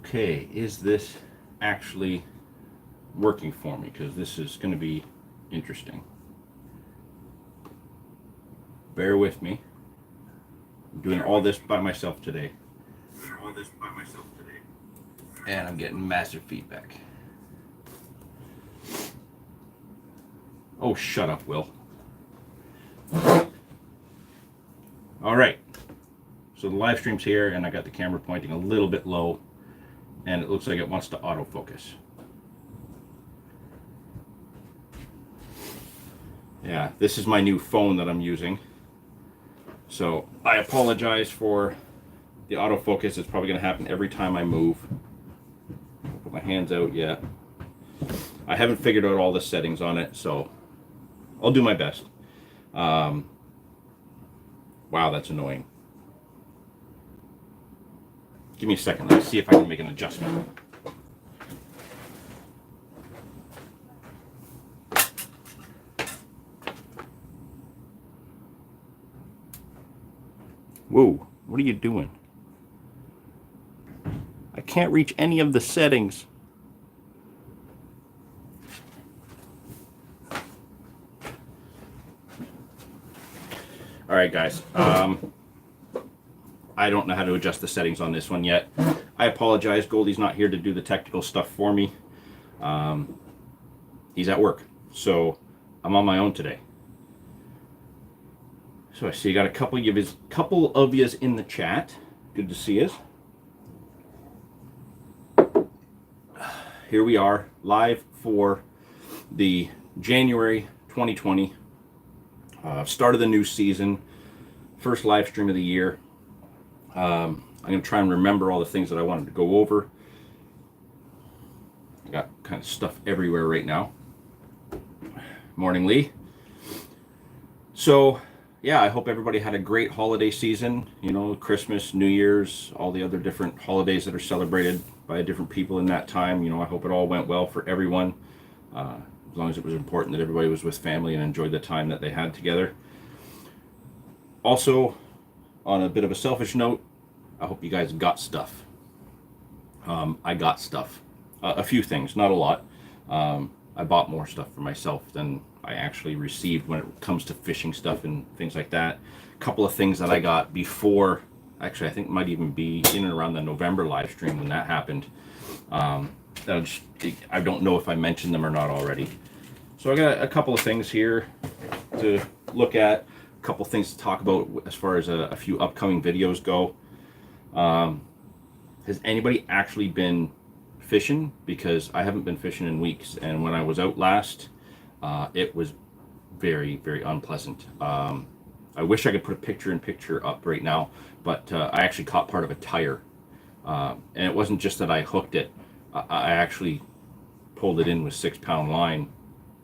Okay, is this actually working for me? Because this is going to be interesting. Bear with me. I'm doing all this by myself today. And I'm getting massive feedback. Oh, shut up, Will. All right. So the live stream's here, and I got the camera pointing a little bit low, and it looks like it wants to autofocus. Yeah, this is my new phone that I'm using. So I apologize for the autofocus. It's probably going to happen every time I move. Put my hands out yet. I haven't figured out all the settings on it, so I'll do my best. Wow, that's annoying. Give me a second. Let's see if I can make an adjustment. Whoa, what are you doing? I can't reach any of the settings. All right, guys. I don't know how to adjust the settings on this one yet. I apologize. Goldie's not here to do the technical stuff for me. He's at work, so I'm on my own today. So I see you got a couple of yous in the chat. Good to see you. Here we are, live for the January 2020 start of the new season, first live stream of the year. I'm going to try and remember all the things that I wanted to go over. I got kind of stuff everywhere right now. Morning, Lee. So, yeah, I hope everybody had a great holiday season. You know, Christmas, New Year's, all the other different holidays that are celebrated by different people in that time. You know, I hope it all went well for everyone. As long as it was important that everybody was with family and enjoyed the time that they had together. Also, on a bit of a selfish note, I hope you guys got stuff. I got stuff. A few things, not a lot. I bought more stuff for myself than I actually received when it comes to fishing stuff and things like that. A couple of things that I got before, actually I think it might even be in and around the November live stream when that happened. I don't know if I mentioned them or not already. So I got a couple of things here to look at, a couple of things to talk about as far as a few upcoming videos go. Has anybody actually been fishing? Because I haven't been fishing in weeks, and when I was out last, it was very, very unpleasant. I wish I could put a picture up right now, but I actually caught part of a tire, and it wasn't just that I hooked it. I actually pulled it in with 6-pound line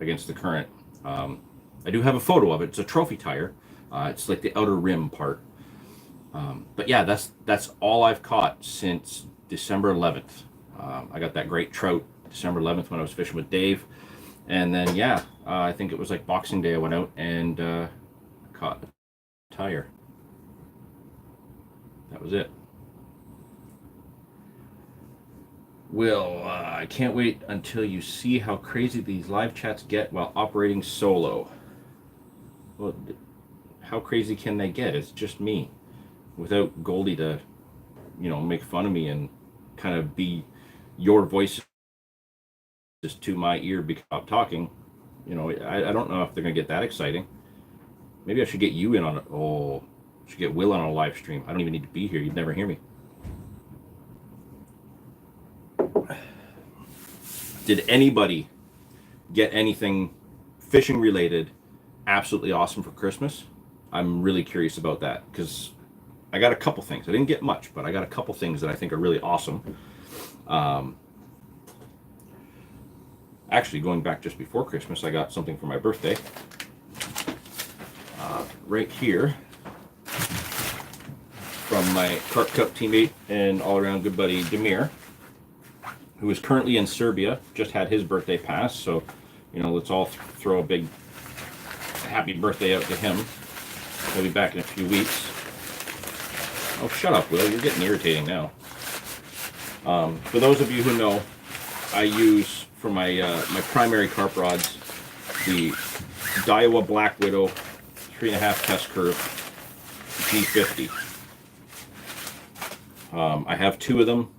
against the current. I do have a photo of it. It's a trophy tire. It's like the outer rim part. But yeah, that's all I've caught since December 11th. I got that great trout December 11th when I was fishing with Dave. And then, yeah, I think it was like Boxing Day I went out and caught a tire. That was it. Will, I can't wait until you see how crazy these live chats get while operating solo. Well, how crazy can they get? It's just me. Without Goldie to, you know, make fun of me and kind of be your voice just to my ear because I'm talking. You know, I don't know if they're going to get that exciting. Maybe I should get you in on it. Oh, I should get Will on a live stream. I don't even need to be here. You'd never hear me. Did anybody get anything fishing related absolutely awesome for Christmas? I'm really curious about that because I got a couple things. I didn't get much, but I got a couple things that I think are really awesome. Actually, going back just before Christmas, I got something for my birthday. Right here from my Carp Cup teammate and all-around good buddy, Demir, who is currently in Serbia, just had his birthday pass. So, you know, let's all throw a big happy birthday out to him. He'll be back in a few weeks. Oh, shut up, Will. You're getting irritating now. For those of you who know, I use for my my primary carp rods the Daiwa Black Widow 3.5 test curve G50. I have 2 of them,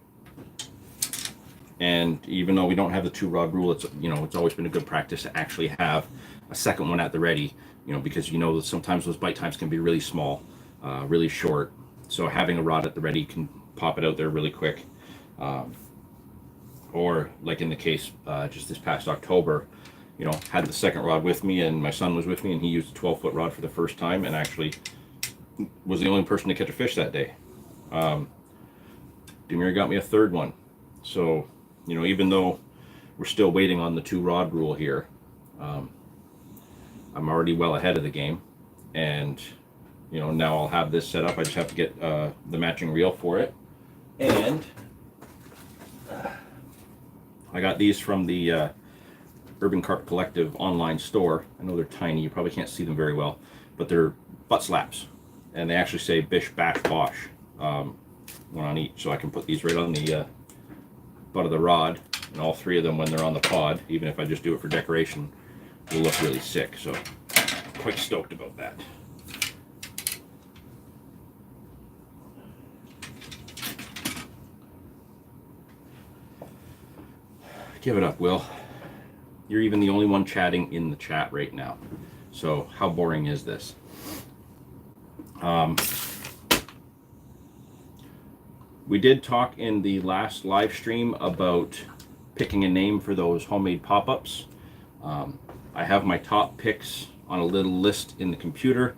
and even though we don't have the 2 rod rule, it's it's always been a good practice to actually have a second one at the ready. Because that sometimes those bite times can be really small, really short. So having a rod at the ready can pop it out there really quick. Or like in the case just this past October, had the second rod with me, and my son was with me, and he used a 12-foot rod for the first time, and actually was the only person to catch a fish that day. Demir got me a 3rd one. So, even though we're still waiting on the 2 rod rule here, I'm already well ahead of the game, and now I'll have this set up. I just have to get the matching reel for it, and I got these from the Urban Carp Collective online store. I know they're tiny, you probably can't see them very well, but they're butt slaps, and they actually say Bish Bash Bosh, one on each, so I can put these right on the butt of the rod, and all 3 of them when they're on the pod, even if I just do it for decoration, will look really sick. So quite stoked about that. Give it up, Will. You're even the only one chatting in the chat right now. So how boring is this? We did talk in the last live stream about picking a name for those homemade pop-ups. I have my top picks on a little list in the computer.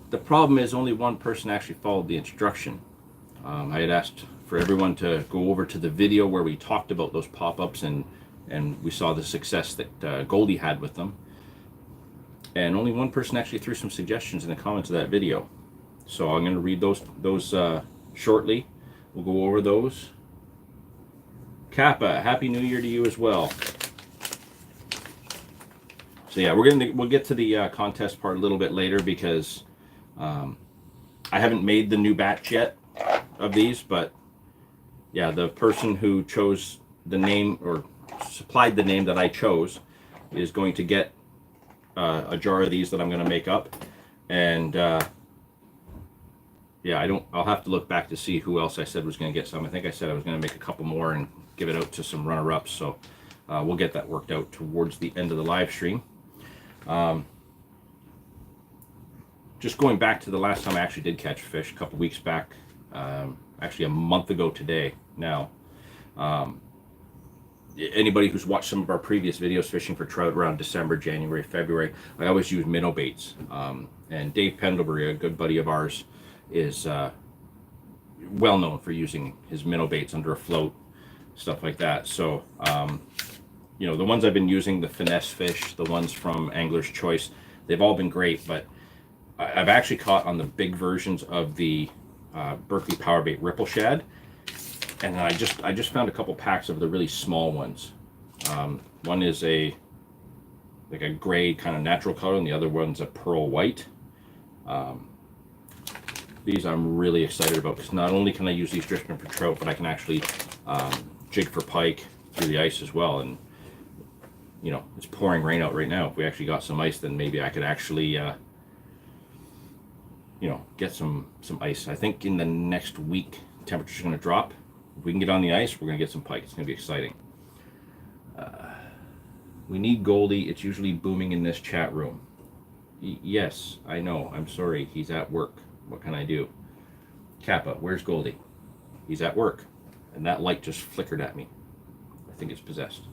The problem is only one person actually followed the instruction. I had asked for everyone to go over to the video where we talked about those pop-ups, and we saw the success that Goldie had with them. And only one person actually threw some suggestions in the comments of that video. So I'm going to read those shortly. We'll go over those. Kappa, Happy New Year to you as well. So yeah, we'll get to the contest part a little bit later, because I haven't made the new batch yet of these, but yeah, the person who chose the name or supplied the name that I chose is going to get a jar of these that I'm going to make up. And yeah, I'll have to look back to see who else I said was going to get some. I think I said I was going to make a couple more and give it out to some runner-ups, so we'll get that worked out towards the end of the live stream. Just going back to the last time I actually did catch fish, a couple weeks back, actually a month ago today now. Anybody who's watched some of our previous videos fishing for trout around December, January, February, I always use minnow baits. And Dave Pendlebury, a good buddy of ours, is well known for using his minnow baits under a float, stuff like that. So the ones I've been using, the finesse fish, the ones from Angler's Choice, they've all been great, but I've actually caught on the big versions of the Berkeley Powerbait Ripple Shad, and I just found a couple packs of the really small ones. One is like a gray kind of natural color, and the other one's a pearl white. These I'm really excited about, because not only can I use these drifting for trout, but I can actually jig for pike through the ice as well. And it's pouring rain out right now. If we actually got some ice, then maybe I could actually get some ice. I think in the next week temperature's going to drop. If we can get on the ice, we're going to get some pike. It's going to be exciting. We need Goldie. It's usually booming in this chat room. Yes, I know. I'm sorry. He's at work. What can I do? Kappa, where's Goldie? He's at work. And that light just flickered at me. I think it's possessed.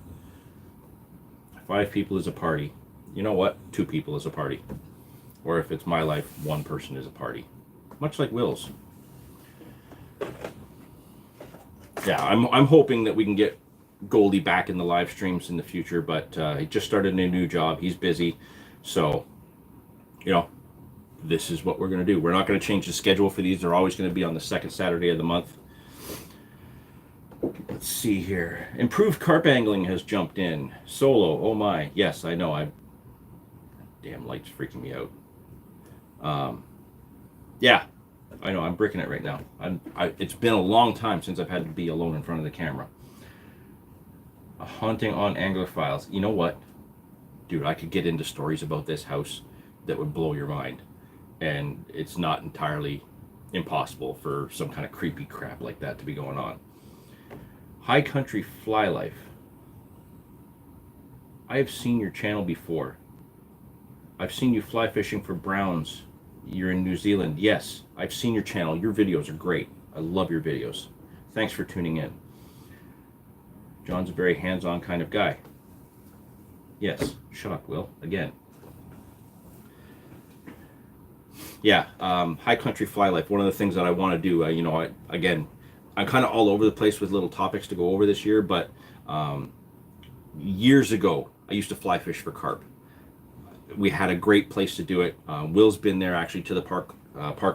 5 people is a party. You know what? 2 people is a party. Or if it's my life, 1 person is a party. Much like Will's. Yeah, I'm hoping that we can get Goldie back in the live streams in the future, but he just started a new job. He's busy. So, this is what we're going to do. We're not going to change the schedule for these. They're always going to be on the 2nd Saturday of the month. Let's see here. Improved carp angling has jumped in. Solo, oh my. Yes, I know. Damn light's freaking me out. Yeah, I know, I'm bricking it right now. It's been a long time since I've had to be alone in front of the camera. A haunting on Angler Files. You know what? Dude, I could get into stories about this house that would blow your mind. And it's not entirely impossible for some kind of creepy crap like that to be going on. High Country Fly Life. I have seen your channel before. I've seen you fly fishing for browns. You're in New Zealand. Yes, I've seen your channel. Your videos are great. I love your videos. Thanks for tuning in. John's a very hands-on kind of guy. Yes, shut up, Will. Again. Yeah, High Country Fly Life. One of the things that I want to do, I'm kind of all over the place with little topics to go over this year, but years ago, I used to fly fish for carp. We had a great place to do it. Will's been there actually to the Park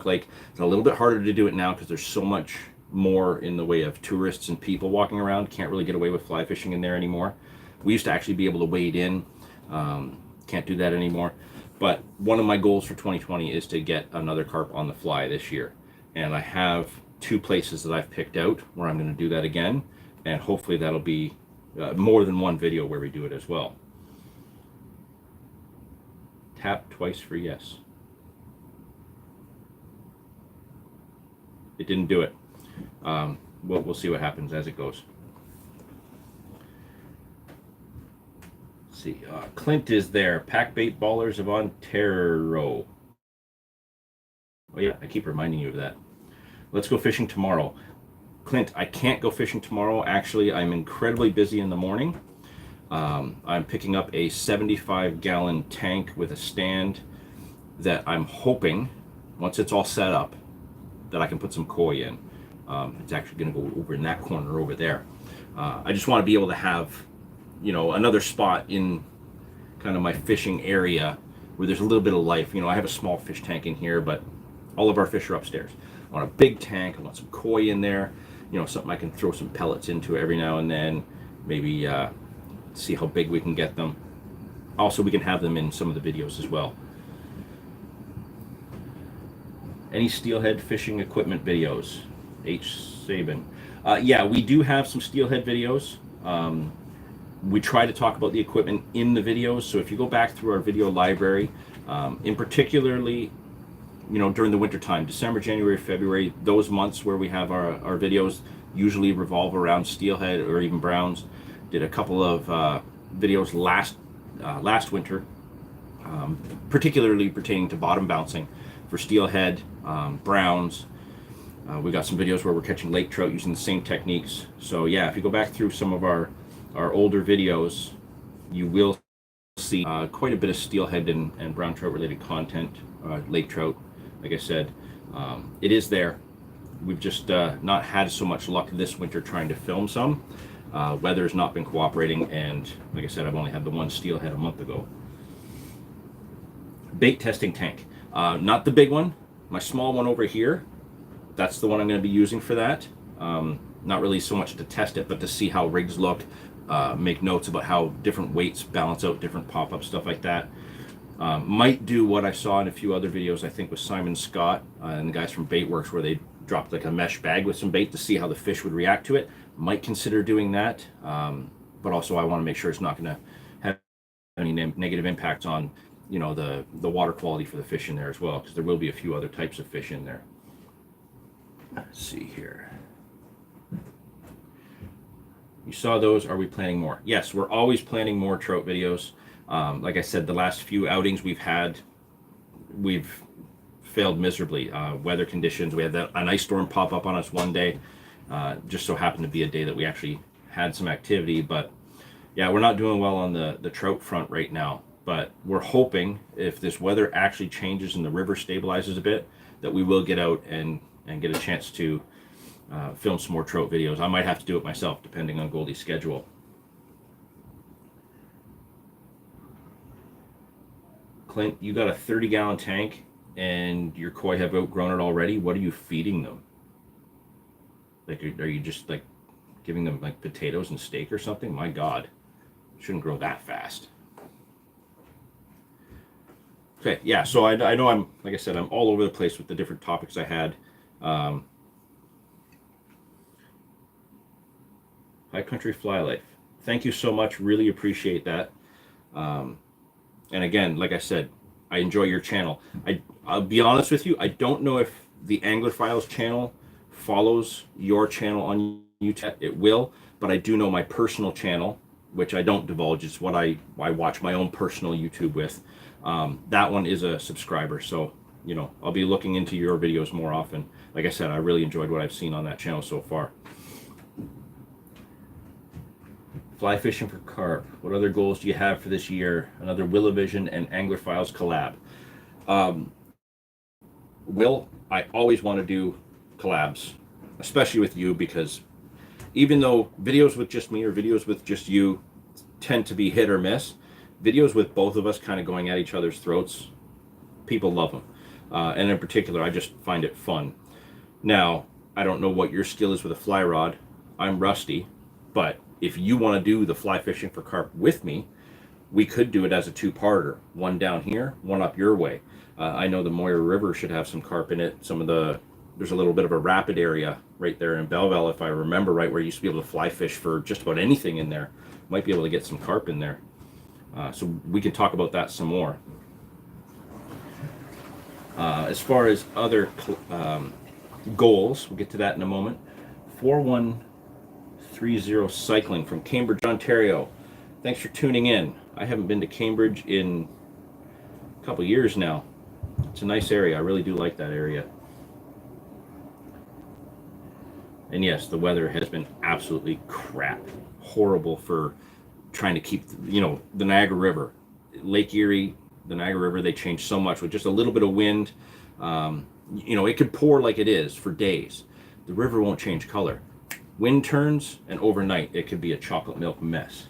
Lake. It's a little bit harder to do it now because there's so much more in the way of tourists and people walking around. Can't really get away with fly fishing in there anymore. We used to actually be able to wade in. Can't do that anymore. But one of my goals for 2020 is to get another carp on the fly this year. And I have 2 places that I've picked out where I'm going to do that again. And hopefully that'll be more than one video where we do it as well. Tap twice for yes. It didn't do it. We'll see what happens as it goes. Let's see. Clint is there. Pack Bait Ballers of Ontario. Oh yeah, I keep reminding you of that. Let's go fishing tomorrow. Clint, I can't go fishing tomorrow. Actually, I'm incredibly busy in the morning. I'm picking up a 75-gallon tank with a stand that I'm hoping, once it's all set up, that I can put some koi in. It's actually going to go over in that corner over there. I just want to be able to have, another spot in kind of my fishing area where there's a little bit of life. I have a small fish tank in here, but all of our fish are upstairs. I want a big tank. I want some koi in there. Something I can throw some pellets into every now and then. Maybe see how big we can get them. Also, we can have them in some of the videos as well. Any steelhead fishing equipment videos? H. Sabin. Yeah, we do have some steelhead videos. We try to talk about the equipment in the videos. So if you go back through our video library, in particularly, during the winter time, December, January, February, those months where we have our videos usually revolve around steelhead or even browns. Did a couple of videos last winter, particularly pertaining to bottom bouncing for steelhead, browns. We got some videos where we're catching lake trout using the same techniques. So yeah, if you go back through some of our older videos, you will see quite a bit of steelhead and brown trout related content, lake trout. Like I said, it is there. We've just not had so much luck this winter trying to film some. Weather's not been cooperating, and like I said, I've only had the one steelhead a month ago. Bait testing tank. Not the big one, my small one over here. That's the one I'm going to be using for that. Not really so much to test it, but to see how rigs look, make notes about how different weights balance out different pop-up, stuff like that. Might do what I saw in a few other videos, I think with Simon Scott and the guys from Baitworks, where they dropped like a mesh bag with some bait to see how the fish would react to it. Might consider doing that, but also I want to make sure it's not going to have any negative impacts on, the water quality for the fish in there as well, because there will be a few other types of fish in there. Let's see here. You saw those. Are we planning more? Yes, we're always planning more trout videos. Like I said, the last few outings we've failed miserably. Weather conditions. We had an ice storm pop up on us one day. Just so happened to be a day that we actually had some activity. But yeah, we're not doing well on the trout front right now. But we're hoping if this weather actually changes and the river stabilizes a bit, that we will get out and get a chance to film some more trout videos. I might have to do it myself, depending on Goldie's schedule. Clint, you got a 30-gallon tank and your koi have outgrown it already. What are you feeding them? Like, are you just like giving them like potatoes and steak or something? My God, shouldn't grow that fast. Okay, yeah, so I know like I said, I'm all over the place with the different topics I had. Um, High Country Fly Life. Thank you so much. Really appreciate that. And again, like I said, I enjoy your channel. I'll be honest with you, I don't know if the Anglerphiles channel follows your channel on YouTube. It will, but I do know my personal channel, which I don't divulge. It's what I watch my own personal YouTube with. That one is a subscriber, so you know I'll be looking into your videos more often. Like I said, I really enjoyed what I've seen on that channel so far. Fly fishing for carp. What other goals do you have for this year? Another Willovision and Anglerphiles collab. Will, I always want to do collabs, especially with you, because even though videos with just me or videos with just you tend to be hit or miss, videos with both of us kind of going at each other's throats, people love them. And in particular, I just find it fun. Now, I don't know what your skill is with a fly rod. I'm rusty, but if you want to do the fly fishing for carp with me, we could do it as a two-parter. One down here, one up your way. I know the Moira River should have some carp in it. There's a little bit of a rapid area right there in Belleville, if I remember right, where you used to be able to fly fish for just about anything in there. Might be able to get some carp in there. So we can talk about that some more. As far as other goals, we'll get to that in a moment. 4130 Cycling from Cambridge, Ontario. Thanks for tuning in. I haven't been to Cambridge in a couple years now. It's a nice area. I really do like that area. And yes, the weather has been absolutely crap. Horrible for trying to keep, the Niagara River. Lake Erie, the Niagara River, they changed so much with just a little bit of wind. It could pour like it is for days. The river won't change color. Wind turns, and overnight it could be a chocolate milk mess.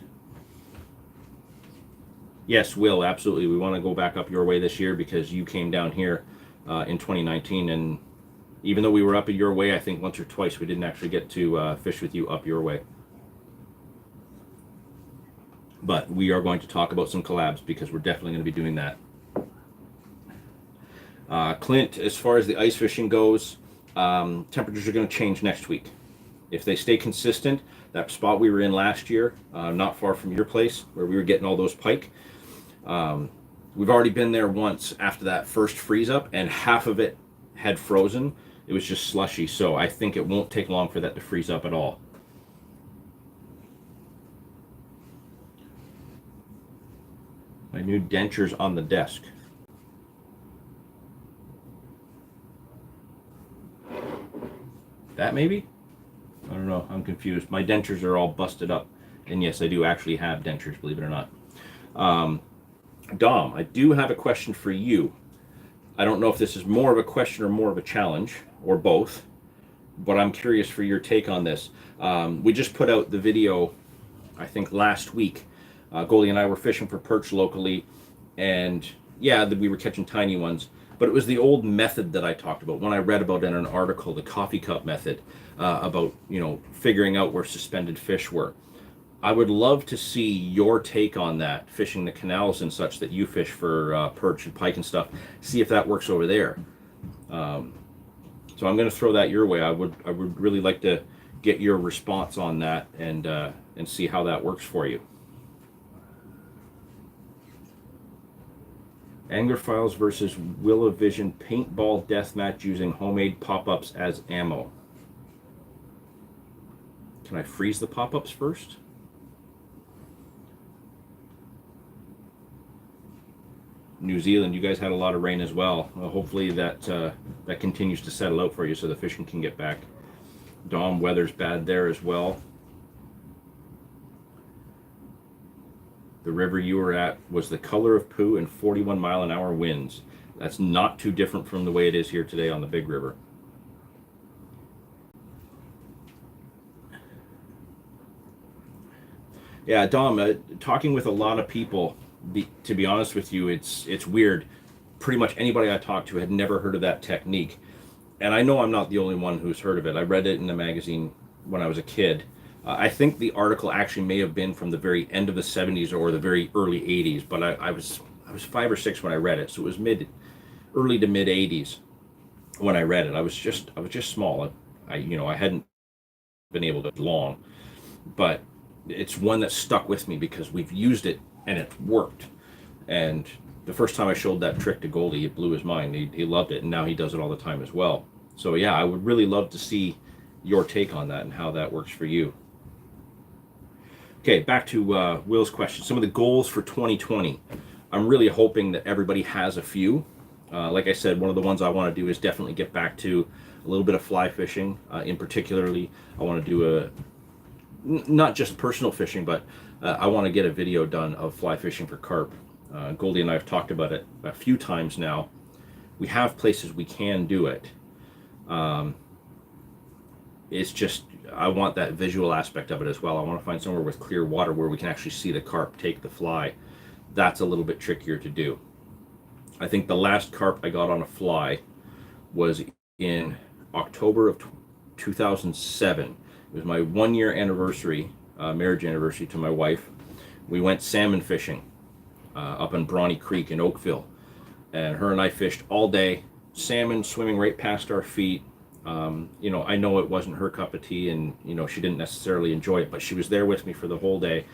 Yes, Will, absolutely. We want to go back up your way this year because you came down here in 2019, and even though we were up your way, I think once or twice, we didn't actually get to fish with you up your way. But we are going to talk about some collabs because we're definitely going to be doing that. Clint, as far as the ice fishing goes, temperatures are going to change next week. If they stay consistent, that spot we were in last year, not far from your place, where we were getting all those pike, we've already been there once after that first freeze up, and half of it had frozen. It was just slushy, so I think it won't take long for that to freeze up at all. My new dentures on the desk. That maybe? I don't know. I'm confused. My dentures are all busted up. And yes, I do actually have dentures, believe it or not. Dom, I do have a question for you. I don't know if this is more of a question or more of a challenge, or both, but I'm curious for your take on this. We just put out the video, I think last week. Goldie and I were fishing for perch locally, and yeah, we were catching tiny ones, but it was the old method that I talked about when I read about in an article, the coffee cup method, about figuring out where suspended fish were. I would love to see your take on that, fishing the canals and such that you fish for perch and pike and stuff. See if that works over there. So I'm going to throw that your way. I would really like to get your response on that and see how that works for you. Anglerphiles versus Willovision paintball deathmatch using homemade pop-ups as ammo. Can I freeze the pop-ups first? New Zealand, you guys had a lot of rain as well. Hopefully that continues to settle out for you so the fishing can get back. Dom, weather's bad there as well. The river you were at was the color of poo and 41-mile-an-hour winds. That's not too different from the way it is here today on the big river. Yeah, Dom, talking with a lot of people, to be honest with you, it's weird. Pretty much anybody I talked to had never heard of that technique. And I know I'm not the only one who's heard of it. I read it in the magazine when I was a kid. I think the article actually may have been from the very end of the 70s or the very early 80s, but I was 5 or 6 when I read it, so it was early to mid 80s. when I read it. I was just small. I hadn't been able to long, but it's one that stuck with me because we've used it and it worked. And the first time I showed that trick to Goldie, it blew his mind. He loved it, and now he does it all the time as well. So yeah, I would really love to see your take on that and how that works for you. Okay, back to Will's question. Some of the goals for 2020. I'm really hoping that everybody has a few. Like I said, one of the ones I want to do is definitely get back to a little bit of fly fishing. In particularly, I want to do not just personal fishing, but I want to get a video done of fly fishing for carp. Goldie and I have talked about it a few times now. We have places we can do it. It's just, I want that visual aspect of it as well. I want to find somewhere with clear water where we can actually see the carp take the fly. That's a little bit trickier to do. I think the last carp I got on a fly was in October of 2007. It was my 1-year anniversary, marriage anniversary to my wife. We went salmon fishing up in Brawny Creek in Oakville. And her and I fished all day, salmon swimming right past our feet. I know it wasn't her cup of tea, and she didn't necessarily enjoy it, but she was there with me for the whole day.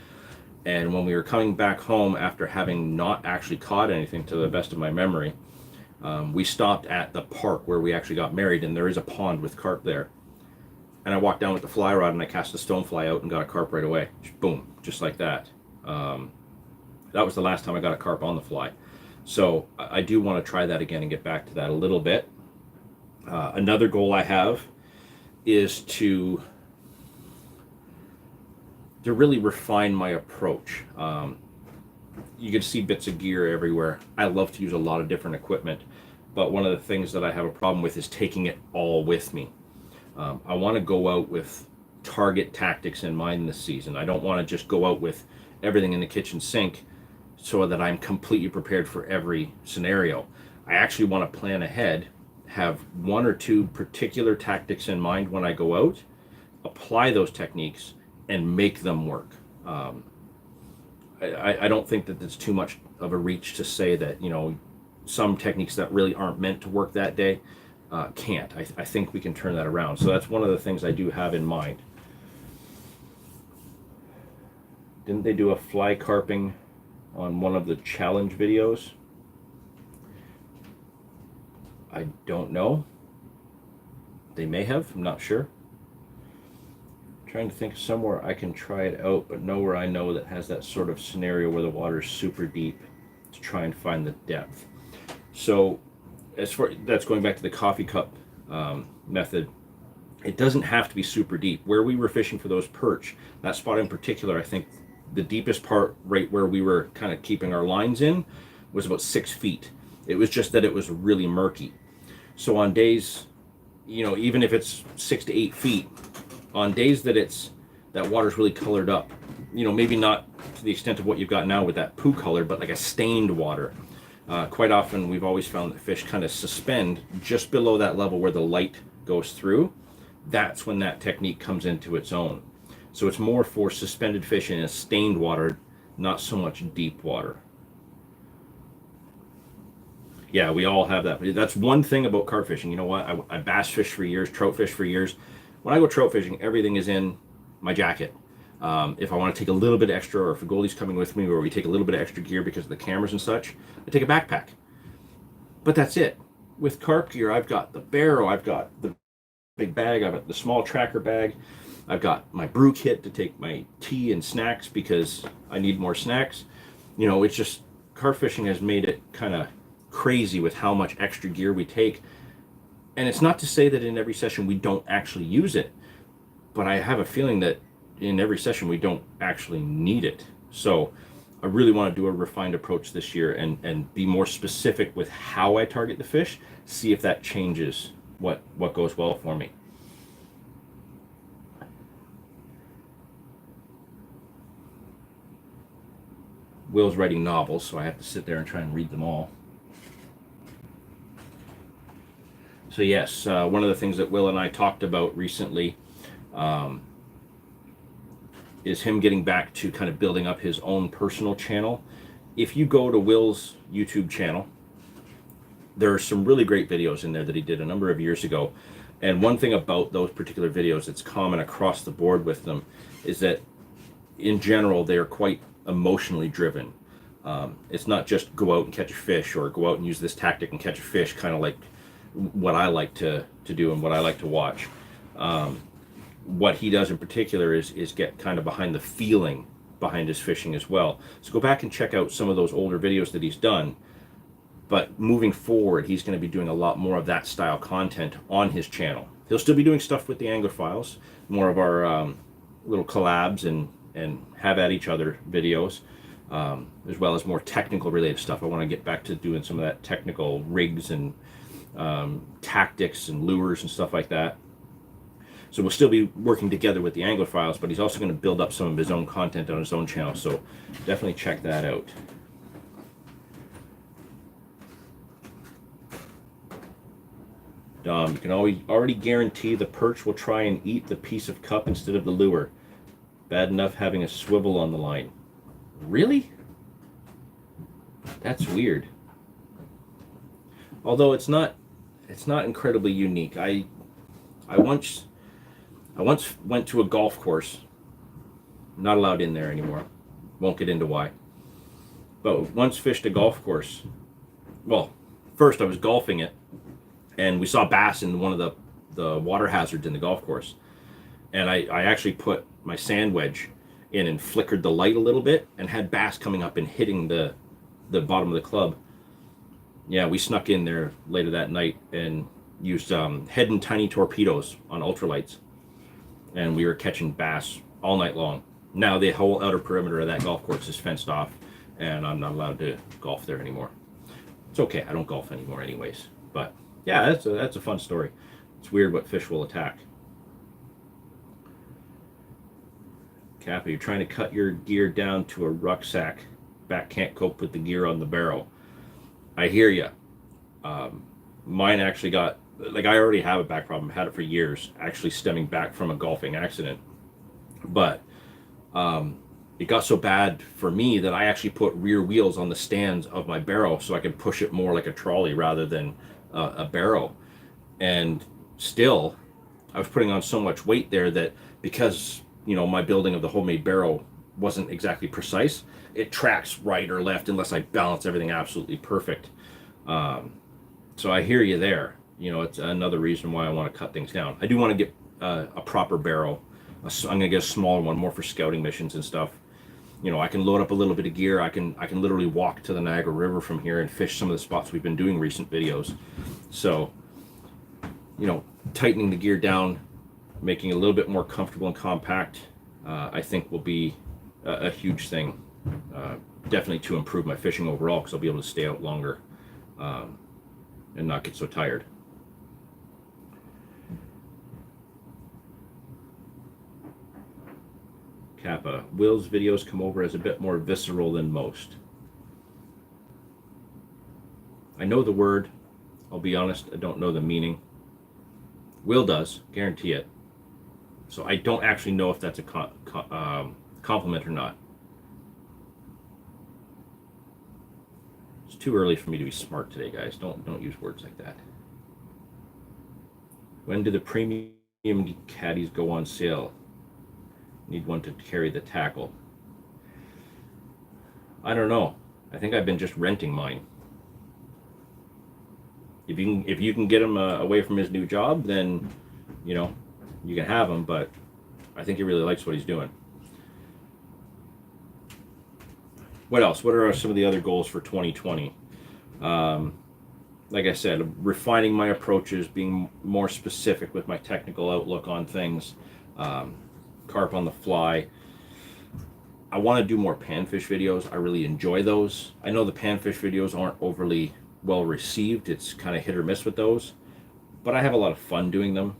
And when we were coming back home after having not actually caught anything to the best of my memory, we stopped at the park where we actually got married, and there is a pond with carp there. And I walked down with the fly rod and I cast a stonefly out and got a carp right away. Boom, just like that. That was the last time I got a carp on the fly. So I do want to try that again and get back to that a little bit. Another goal I have is to really refine my approach. You can see bits of gear everywhere. I love to use a lot of different equipment, but one of the things that I have a problem with is taking it all with me. I want to go out with target tactics in mind this season. I don't want to just go out with everything in the kitchen sink so that I'm completely prepared for every scenario. I actually want to plan ahead, have 1 or 2 particular tactics in mind when I go out, apply those techniques, and make them work. I don't think that it's too much of a reach to say that some techniques that really aren't meant to work that day can't. I think we can turn that around. So that's one of the things I do have in mind. Didn't they do a fly carping on one of the challenge videos? I don't know. They may have, I'm not sure. I'm trying to think of somewhere I can try it out, but nowhere I know that has that sort of scenario where the water is super deep to try and find the depth. So as far, that's going back to the coffee cup method. It doesn't have to be super deep. Where we were fishing for those perch, that spot in particular, I think the deepest part right where we were kind of keeping our lines in was about 6 feet. It was just that it was really murky. So on days, even if it's 6 to 8 feet, on days that water's really colored up, maybe not to the extent of what you've got now with that poo color, but like a stained water. Quite often we've always found that fish kind of suspend just below that level where the light goes through. That's when that technique comes into its own. So it's more for suspended fish in a stained water, not so much deep water. Yeah, we all have that. That's one thing about carp fishing. You know what? I bass fish for years, trout fish for years. When I go trout fishing, everything is in my jacket. If I want to take a little bit extra, or if Goldie's coming with me, or we take a little bit of extra gear because of the cameras and such, I take a backpack. But that's it. With carp gear, I've got the barrow, I've got the big bag, I've got the small tracker bag, I've got my brew kit to take my tea and snacks because I need more snacks. It's just, carp fishing has made it kind of crazy with how much extra gear we take. And it's not to say that in every session we don't actually use it, but I have a feeling that in every session we don't actually need it. So I really want to do a refined approach this year and be more specific with how I target the fish, see if that changes what goes well for me. Will's writing novels, so I have to sit there and try and read them all. So yes, one of the things that Will and I talked about recently is him getting back to kind of building up his own personal channel. If you go to Will's YouTube channel, there are some really great videos in there that he did a number of years ago. And one thing about those particular videos that's common across the board with them is that in general, they are quite emotionally driven. It's not just go out and catch a fish or go out and use this tactic and catch a fish, kind of like what I like to do and what I like to watch. What he does in particular is get kind of behind the feeling behind his fishing as well. So go back and check out some of those older videos that he's done. But moving forward, he's going to be doing a lot more of that style content on his channel. He'll still be doing stuff with the Anglophiles, more of our little collabs and have at each other videos, as well as more technical related stuff. I want to get back to doing some of that technical rigs and tactics and lures and stuff like that. So we'll still be working together with the Anglophiles, but he's also going to build up some of his own content on his own channel. So definitely check that out. You can already guarantee the perch will try and eat the piece of cup instead of the lure. Bad enough having a swivel on the line. Really? That's weird. Although it's not incredibly unique. I once went to a golf course. Not allowed in there anymore. Won't get into why. But once fished a golf course. Well, first I was golfing it, and we saw bass in one of the water hazards in the golf course. And I actually put my sand wedge in and flickered the light a little bit and had bass coming up and hitting the bottom of the club. Yeah, we snuck in there later that night and used head and tiny torpedoes on ultralights. And we were catching bass all night long. Now the whole outer perimeter of that golf course is fenced off, and I'm not allowed to golf there anymore. It's okay, I don't golf anymore anyways. But yeah, that's a fun story. It's weird what fish will attack. Kappa, you're trying to cut your gear down to a rucksack. Back can't cope with the gear on the barrel. I hear you. Mine actually got, like, I already have a back problem. I've had it for years, actually stemming back from a golfing accident. But it got so bad for me that I actually put rear wheels on the stands of my barrel so I could push it more like a trolley rather than a barrel. And still, I was putting on so much weight there that because, you know, my building of the homemade barrel wasn't exactly precise, it tracks right or left unless I balance everything absolutely perfect. So I hear you there. You know, it's another reason why I want to cut things down. I do want to get a proper barrel. I'm going to get a smaller one, more for scouting missions and stuff. You know, I can load up a little bit of gear. I can literally walk to the Niagara River from here and fish some of the spots we've been doing recent videos. So, you know, tightening the gear down, making it a little bit more comfortable and compact, I think will be a huge thing. Definitely to improve my fishing overall, because I'll be able to stay out longer and not get so tired. Kappa, Will's videos come over as a bit more visceral than most. I know the word. I'll be honest, I don't know the meaning. Will does, guarantee it. So I don't actually know if that's a compliment or not. It's too early for me to be smart today, guys. Don't use words like that. When do the premium caddies go on sale? Need one to carry the tackle. I don't know. I think I've been just renting mine. If you can get him away from his new job, then, you know, you can have him. But I think he really likes what he's doing. What else? What are some of the other goals for 2020? Like I said, refining my approaches, being more specific with my technical outlook on things. Carp on the fly. I want to do more panfish videos. I really enjoy those. I know the panfish videos aren't overly well received. It's kind of hit or miss with those, but I have a lot of fun doing them.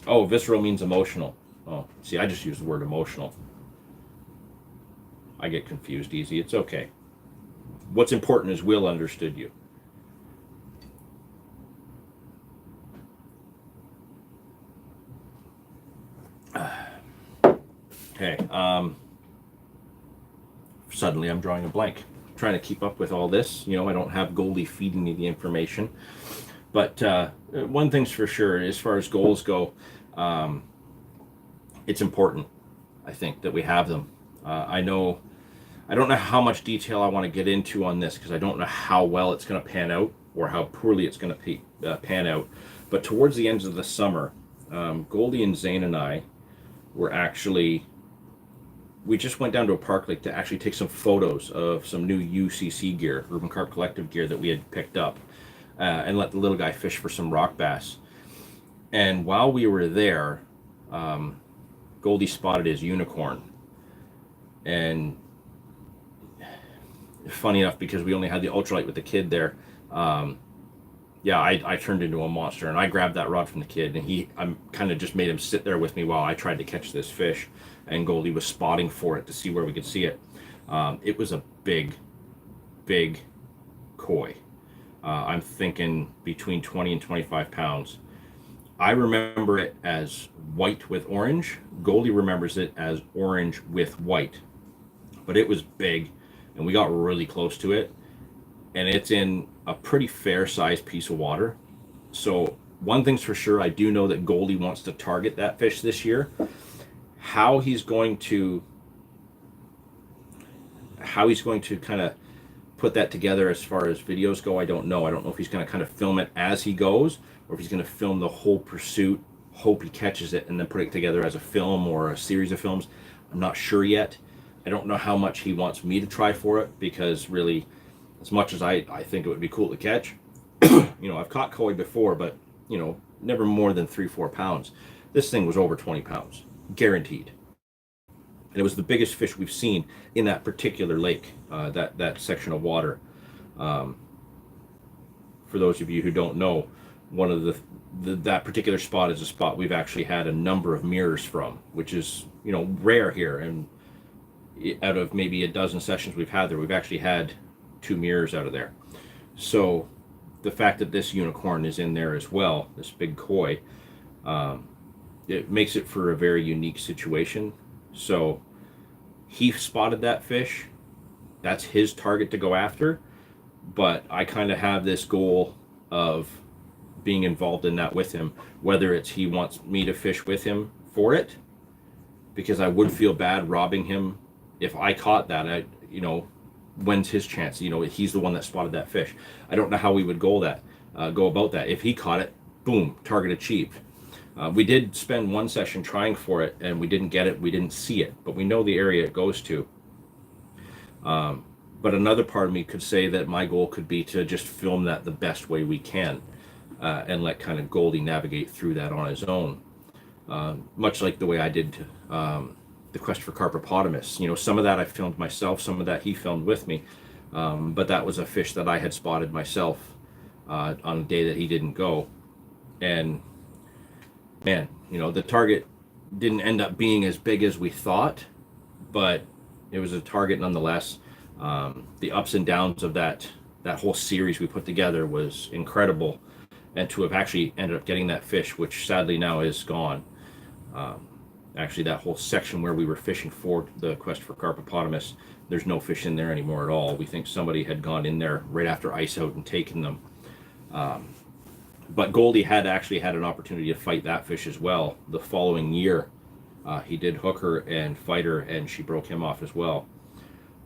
Oh, visceral means emotional. Oh, see, I just use the word emotional. I get confused easy. It's okay. What's important is Will understood you. Okay. Suddenly I'm drawing a blank. trying to keep up with all this. You know, I don't have Goldie feeding me the information. But one thing's for sure, as far as goals go, it's important, I think, that we have them. I don't know how much detail I want to get into on this because I don't know how well it's going to pan out or how poorly it's going to pan out. But towards the ends of the summer, Goldie and Zane and I were we just went down to a park lake to actually take some photos of some new UCC gear, Urban Carp Collective gear that we had picked up, and let the little guy fish for some rock bass. And while we were there, Goldie spotted his unicorn. And funny enough, because we only had the ultralight with the kid there, I turned into a monster, and I grabbed that rod from the kid, and I kind of just made him sit there with me while I tried to catch this fish, and Goldie was spotting for it to see where we could see it. It was a big koi. I'm thinking between 20 and 25 pounds. I remember it as white with orange. Goldie remembers it as orange with white. But it was big, and we got really close to it. And it's in a pretty fair sized piece of water. So one thing's for sure, I do know that Goldie wants to target that fish this year. How he's going to kind of put that together as far as videos go, I don't know. I don't know if he's going to kind of film it as he goes, or if he's going to film the whole pursuit, hope he catches it, and then put it together as a film or a series of films. I'm not sure yet. I don't know how much he wants me to try for it, because really, as much as I think it would be cool to catch, I've caught koi before, but, never more than 3-4 pounds. This thing was over 20 pounds, guaranteed. And it was the biggest fish we've seen in that particular lake, that section of water. For those of you who don't know, one of that particular spot is a spot we've actually had a number of mirrors from, which is, rare here. And out of maybe a dozen sessions we've had there, we've actually had 2 mirrors out of there. So the fact that this unicorn is in there as well, this big koi, it makes it for a very unique situation. So he spotted that fish. That's his target to go after. But I kind of have this goal of being involved in that with him, whether it's he wants me to fish with him for it, because I would feel bad robbing him if I caught that. When's his chance? He's the one that spotted that fish. I don't know how we would go about that. If he caught it, boom, target achieved. We did spend one session trying for it, and we didn't get it. We didn't see it, but we know the area it goes to. But another part of me could say that my goal could be to just film that the best way we can, and let kind of Goldie navigate through that on his own. Much like the way I did the quest for carpopotamus. Some of that I filmed myself, some of that he filmed with me. But that was a fish that I had spotted myself on a day that he didn't go. And man, the target didn't end up being as big as we thought, but it was a target nonetheless. The ups and downs of that whole series we put together was incredible. And to have actually ended up getting that fish, which sadly now is gone. Actually, that whole section where we were fishing for the quest for carpopotamus, there's no fish in there anymore at all. We think somebody had gone in there right after ice out and taken them. But Goldie had actually had an opportunity to fight that fish as well the following year. He did hook her and fight her, and she broke him off as well.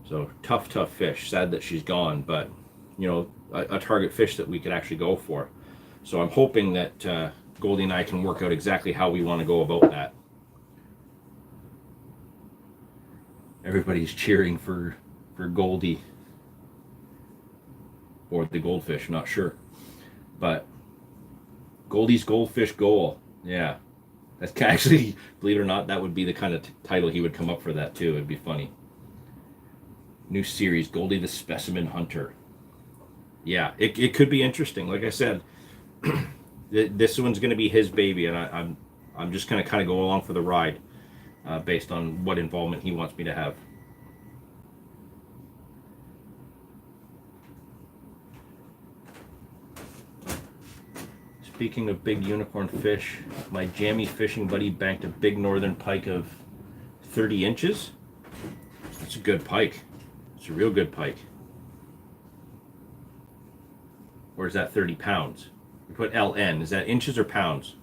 So tough fish. Sad that she's gone, but a target fish that we could actually go for. So I'm hoping that Goldie and I can work out exactly how we want to go about that. Everybody's cheering for Goldie or the goldfish, not sure. But Goldie's goldfish goal, yeah. That's actually, believe it or not, that would be the kind of title he would come up for that too. It'd be funny. New series, Goldie the Specimen Hunter. Yeah, it could be interesting. Like I said, this one's going to be his baby, and I'm just going to kind of go along for the ride based on what involvement he wants me to have. Speaking of big unicorn fish, my jammy fishing buddy banked a big northern pike of 30 inches. That's a good pike. It's a real good pike. Or is that 30 pounds? You put LN. Is that inches or pounds?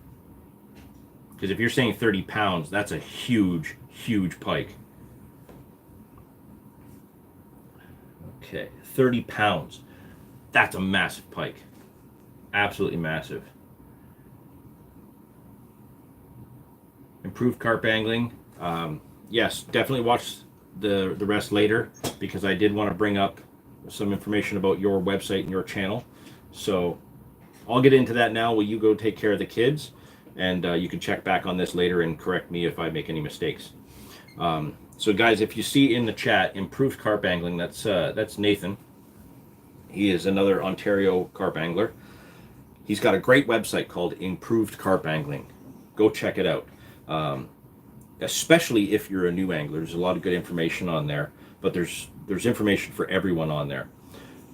Because if you're saying 30 pounds, that's a huge, huge pike. Okay, 30 pounds. That's a massive pike. Absolutely massive. Improved carp angling. Yes, definitely watch the rest later, because I did want to bring up some information about your website and your channel. So I'll get into that now while you go take care of the kids, and you can check back on this later and correct me if I make any mistakes. So guys, if you see in the chat improved carp angling, that's Nathan. He is another Ontario carp angler. He's got a great website called Improved Carp Angling. Go check it out. Especially if you're a new angler, there's a lot of good information on there, but there's information for everyone on there.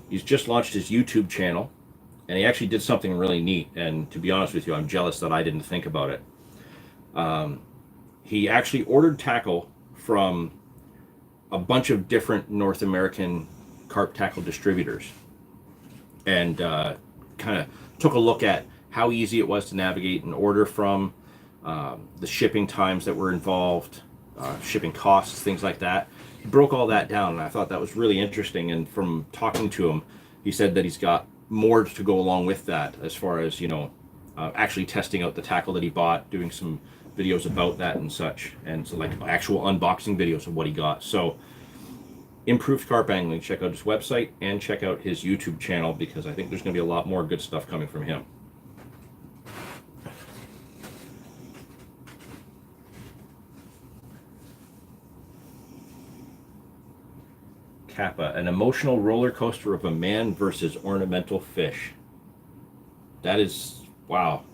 He's just launched his YouTube channel, and he actually did something really neat, and to be honest with you, I'm jealous that I didn't think about it. He actually ordered tackle from a bunch of different North American carp tackle distributors, and kind of took a look at how easy it was to navigate and order from, the shipping times that were involved, shipping costs, things like that. He broke all that down, and I thought that was really interesting. And from talking to him, he said that he's got more to go along with that, as far as, actually testing out the tackle that he bought, doing some videos about that and such, and so like actual unboxing videos of what he got. So Improved Carp Angling, check out his website and check out his YouTube channel, because I think there's going to be a lot more good stuff coming from him. Kappa, an emotional roller coaster of a man versus ornamental fish. That is, wow.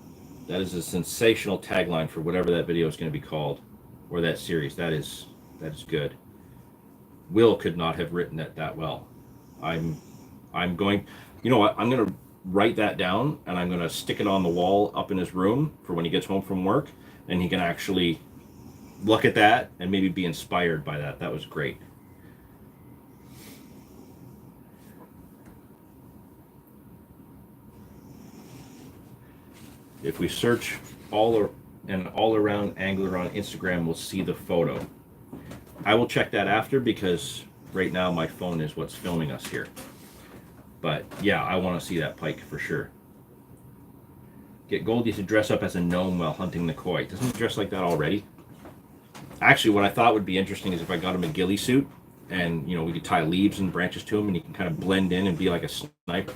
That is a sensational tagline for whatever that video is going to be called, or that series. That is good. Will could not have written it that well. I'm going, you know what? I'm going to write that down, and I'm going to stick it on the wall up in his room for when he gets home from work, and he can actually look at that and maybe be inspired by that. That was great. If we search an all-around angler on Instagram, we'll see the photo. I will check that after, because right now my phone is what's filming us here. But yeah, I want to see that pike for sure. Get Goldie to dress up as a gnome while hunting the koi. Doesn't he dress like that already? Actually, what I thought would be interesting is if I got him a ghillie suit, and we could tie leaves and branches to him, and he can kind of blend in and be like a sniper.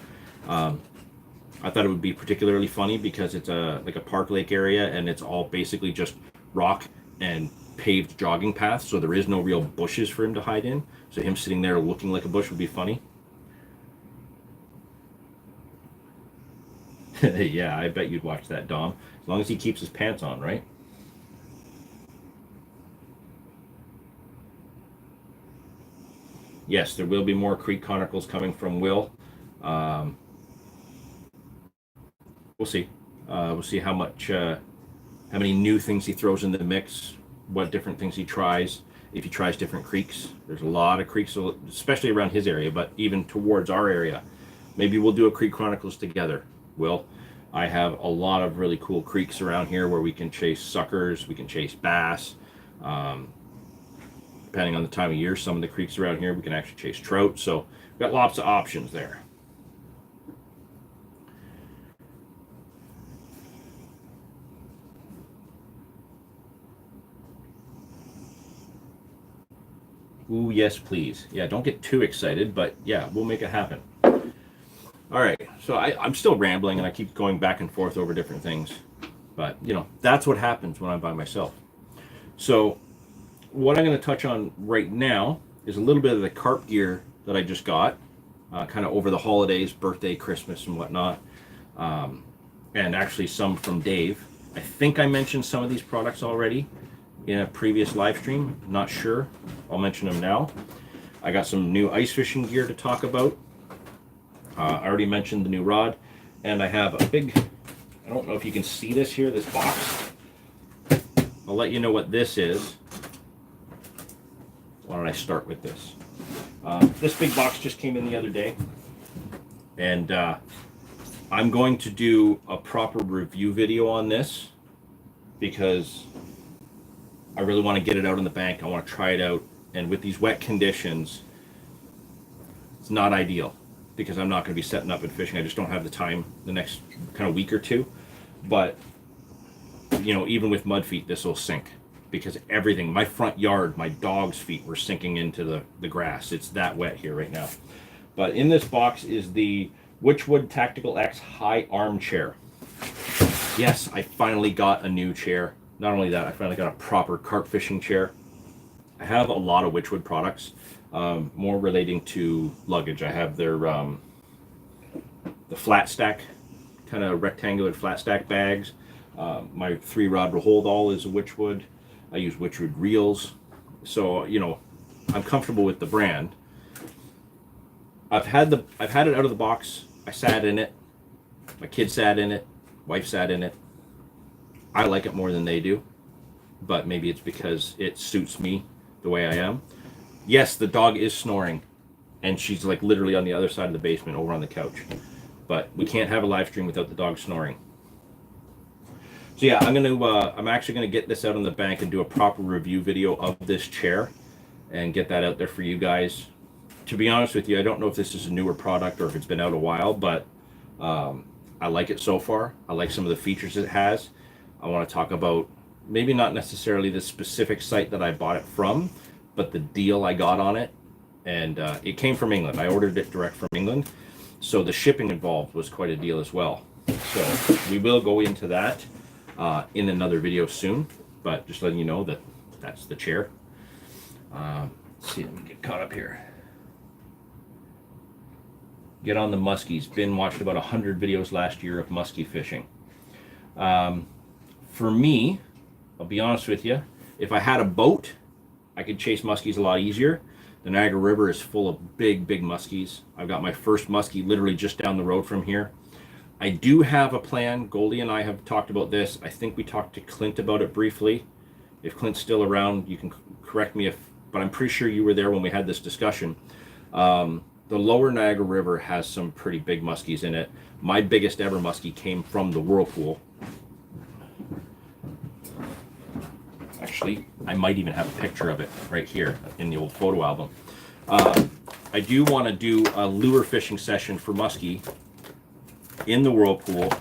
I thought it would be particularly funny because it's like a park lake area, and it's all basically just rock and paved jogging paths, so there is no real bushes for him to hide in. So him sitting there looking like a bush would be funny. Yeah, I bet you'd watch that, Dom. As long as he keeps his pants on, right? Yes, there will be more Creek Chronicles coming from Will. We'll see. We'll see how many new things he throws in the mix, what different things he tries, if he tries different creeks. There's a lot of creeks, especially around his area, but even towards our area. Maybe we'll do a Creek Chronicles together, Will. I have a lot of really cool creeks around here where we can chase suckers, we can chase bass. Depending on the time of year, some of the creeks around here, we can actually chase trout. So we've got lots of options there. Ooh, yes, please. Yeah, don't get too excited, but yeah, we'll make it happen. All right, so I'm still rambling, and I keep going back and forth over different things. But, that's what happens when I'm by myself. So what I'm going to touch on right now is a little bit of the carp gear that I just got, kind of over the holidays, birthday, Christmas, and whatnot. And actually some from Dave. I think I mentioned some of these products already in a previous live stream. Not sure. I'll mention them now. I got some new ice fishing gear to talk about. I already mentioned the new rod, and I have a big, I don't know if you can see this here, this box. I'll let you know what this is. Why don't I start with this? This big box just came in the other day, and I'm going to do a proper review video on this because I really want to get it out in the bank. I want to try it out. And with these wet conditions, it's not ideal because I'm not going to be setting up and fishing. I just don't have the time the next kind of week or two. But, you know, even with mud feet, this will sink because everything, my front yard, my dog's feet were sinking into the grass. It's that wet here right now. But in this box is the Witchwood Tactical X High Arm Chair. Yes, I finally got a new chair. Not only that, I finally got a proper carp fishing chair. I have a lot of Witchwood products, more relating to luggage. I have their the flat stack, kind of rectangular flat stack bags. My 3-rod hold all is a Witchwood. I use Witchwood reels. So, you know, I'm comfortable with the brand. I've had it out of the box. I sat in it. My kid sat in it. Wife sat in it. I like it more than they do, but maybe it's because it suits me the way I am. Yes, the dog is snoring, and she's like literally on the other side of the basement over on the couch. But we can't have a live stream without the dog snoring. So yeah, I'm actually gonna get this out in the bank and do a proper review video of this chair and get that out there for you guys. To be honest with you, I don't know if this is a newer product or if it's been out a while, but I like it so far. I like some of the features it has. I want to talk about maybe not necessarily the specific site that I bought it from, but the deal I got on it. And it came from England. I ordered it direct from England. So the shipping involved was quite a deal as well. So we will go into that in another video soon, but just letting you know that that's the chair. Let's see, let me get caught up here. Get on the muskies. Ben watched about 100 videos last year of muskie fishing. For me, I'll be honest with you, if I had a boat, I could chase muskies a lot easier. The Niagara River is full of big, big muskies. I've got my first muskie literally just down the road from here. I do have a plan. Goldie and I have talked about this. I think we talked to Clint about it briefly. If Clint's still around, you can correct me but I'm pretty sure you were there when we had this discussion. The lower Niagara River has some pretty big muskies in it. My biggest ever muskie came from the whirlpool. Actually, I might even have a picture of it right here in the old photo album. I do want to do a lure fishing session for muskie in the whirlpool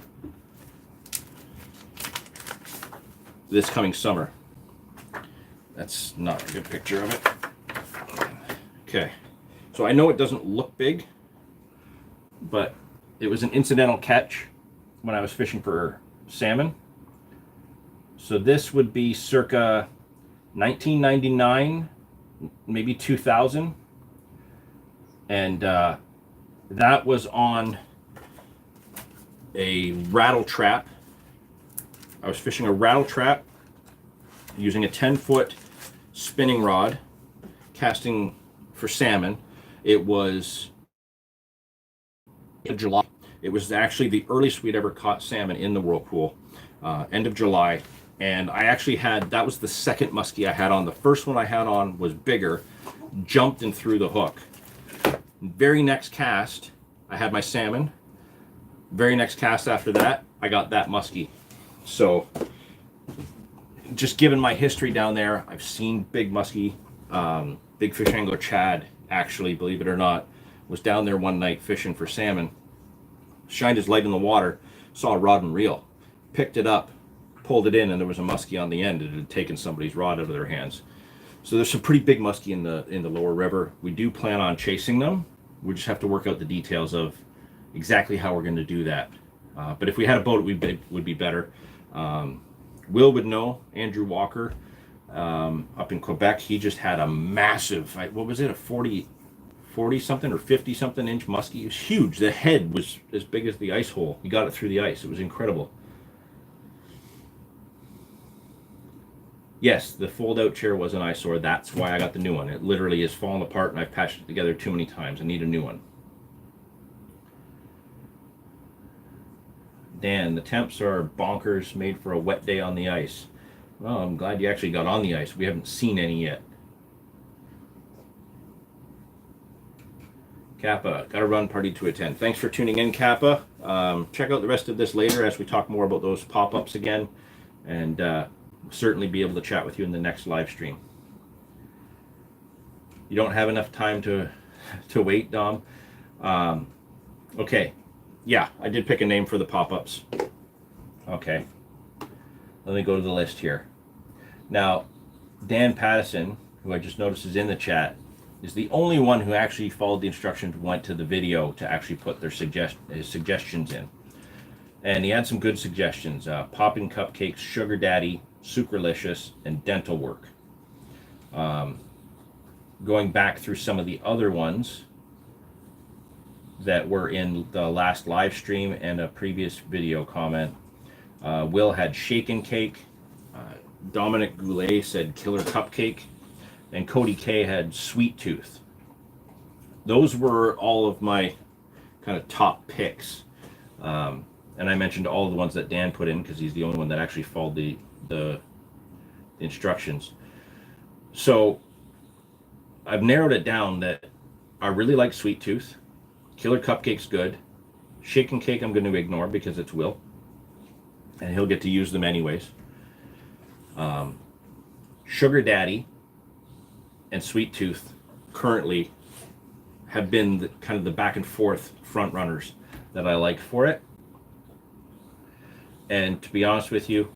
this coming summer. That's not a good picture of it. Okay. So I know it doesn't look big, but it was an incidental catch when I was fishing for salmon. So this would be circa 1999, maybe 2000. And that was on a rattle trap. I was fishing a rattle trap using a 10-foot spinning rod, casting for salmon. It was July. It was actually the earliest we'd ever caught salmon in the whirlpool, end of July. And I actually that was the second muskie I had on. The first one I had on was bigger, jumped and threw the hook. Very next cast, I had my salmon. Very next cast after that, I got that muskie. So just given my history down there, I've seen big muskie. Big fish angler Chad, actually, believe it or not, was down there one night fishing for salmon, shined his light in the water, saw a rod and reel, picked it up, pulled it in, and there was a muskie on the end. It had taken somebody's rod out of their hands. So there's some pretty big muskie in the lower river. We do plan on chasing them. We just have to work out the details of exactly how we're going to do that. But if we had a boat, it would be better. Will would know. Andrew Walker up in Quebec, he just had a massive, what was it, a 40 something or 50 something inch muskie. It was huge. The head was as big as the ice hole. He got it through the ice. It was incredible. Yes, the fold-out chair was an eyesore. That's why I got the new one. It literally is falling apart, and I've patched it together too many times. I need a new one. Dan, the temps are bonkers, made for a wet day on the ice. Well, I'm glad you actually got on the ice. We haven't seen any yet. Kappa, got to run, party to attend. Thanks for tuning in, Kappa. Check out the rest of this later as we talk more about those pop-ups again, and certainly be able to chat with you in the next live stream. You don't have enough time to wait, Dom. Okay, yeah, I did pick a name for the pop-ups. Okay, let me go to the list here. Now, Dan Pattison, who I just noticed is in the chat, is the only one who actually followed the instructions, went to the video to actually put their his suggestions in. And he had some good suggestions: popping cupcakes, sugar daddy, sucralicious, and dental work. Going back through some of the other ones that were in the last live stream and a previous video comment, Will had shaken cake, Dominic Goulet said killer cupcake, and Cody K had sweet tooth. Those were all of my kind of top picks, and I mentioned all of the ones that Dan put in because he's the only one that actually followed the instructions. So I've narrowed it down that I really like sweet tooth. Killer cupcake's good. Shaken cake I'm going to ignore because it's Will, and he'll get to use them anyways. Sugar daddy and sweet tooth currently have been kind of the back and forth front runners that I like for it. And to be honest with you,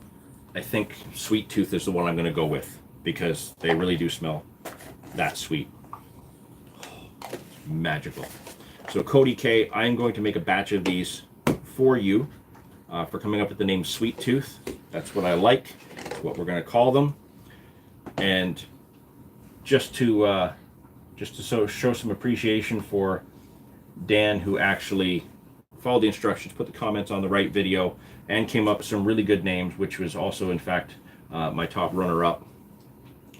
I think sweet tooth is the one I'm going to go with because they really do smell that sweet. Magical. So Cody K, I'm going to make a batch of these for you for coming up with the name Sweet Tooth. That's what I like. That's what we're going to call them. And just to show some appreciation for Dan, who actually followed the instructions, put the comments on the right video, and came up with some really good names, which was also, in fact, my top runner-up.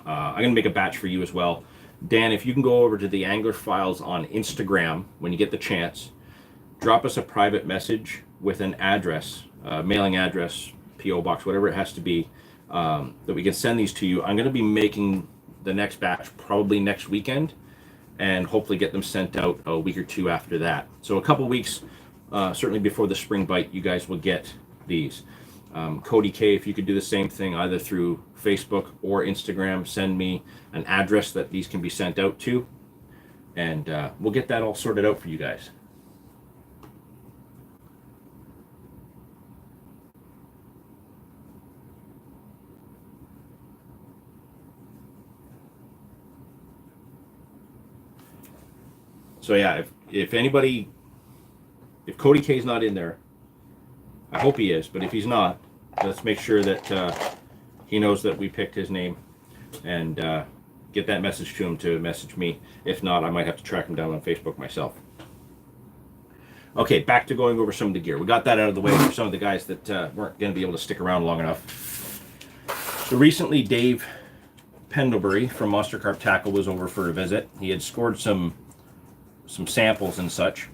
I'm going to make a batch for you as well. Dan, if you can go over to the Angler Files on Instagram when you get the chance, drop us a private message with an address, mailing address, P.O. Box, whatever it has to be, that we can send these to you. I'm going to be making the next batch probably next weekend and hopefully get them sent out a week or two after that. So a couple weeks, certainly before the spring bite, you guys will get these. Cody K, if you could do the same thing either through Facebook or Instagram, send me an address that these can be sent out to, and we'll get that all sorted out for you guys. So yeah, if Cody K is not in there, I hope he is, but if he's not, let's make sure that he knows that we picked his name, and get that message to him to message me. If not, I might have to track him down on Facebook myself. Okay, back to going over some of the gear. We got that out of the way for some of the guys that weren't going to be able to stick around long enough. So recently, Dave Pendlebury from Monster Carp Tackle was over for a visit. He had scored some samples and such.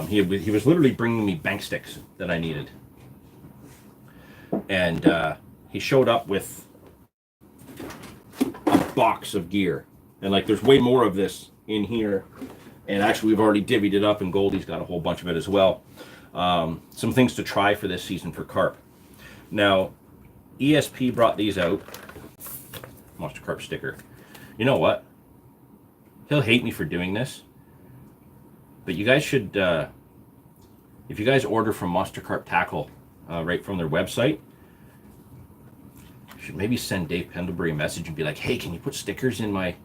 He was literally bringing me bank sticks that I needed, and he showed up with a box of gear, and like there's way more of this in here, and actually we've already divvied it up, and Goldie's got a whole bunch of it as well. Some things to try for this season for carp. Now, ESP brought these out. Monster Carp sticker. You know what? He'll hate me for doing this, but you guys should, if you guys order from Monster Carp Tackle right from their website, you should maybe send Dave Pendlebury a message and be like, hey, can you put stickers in my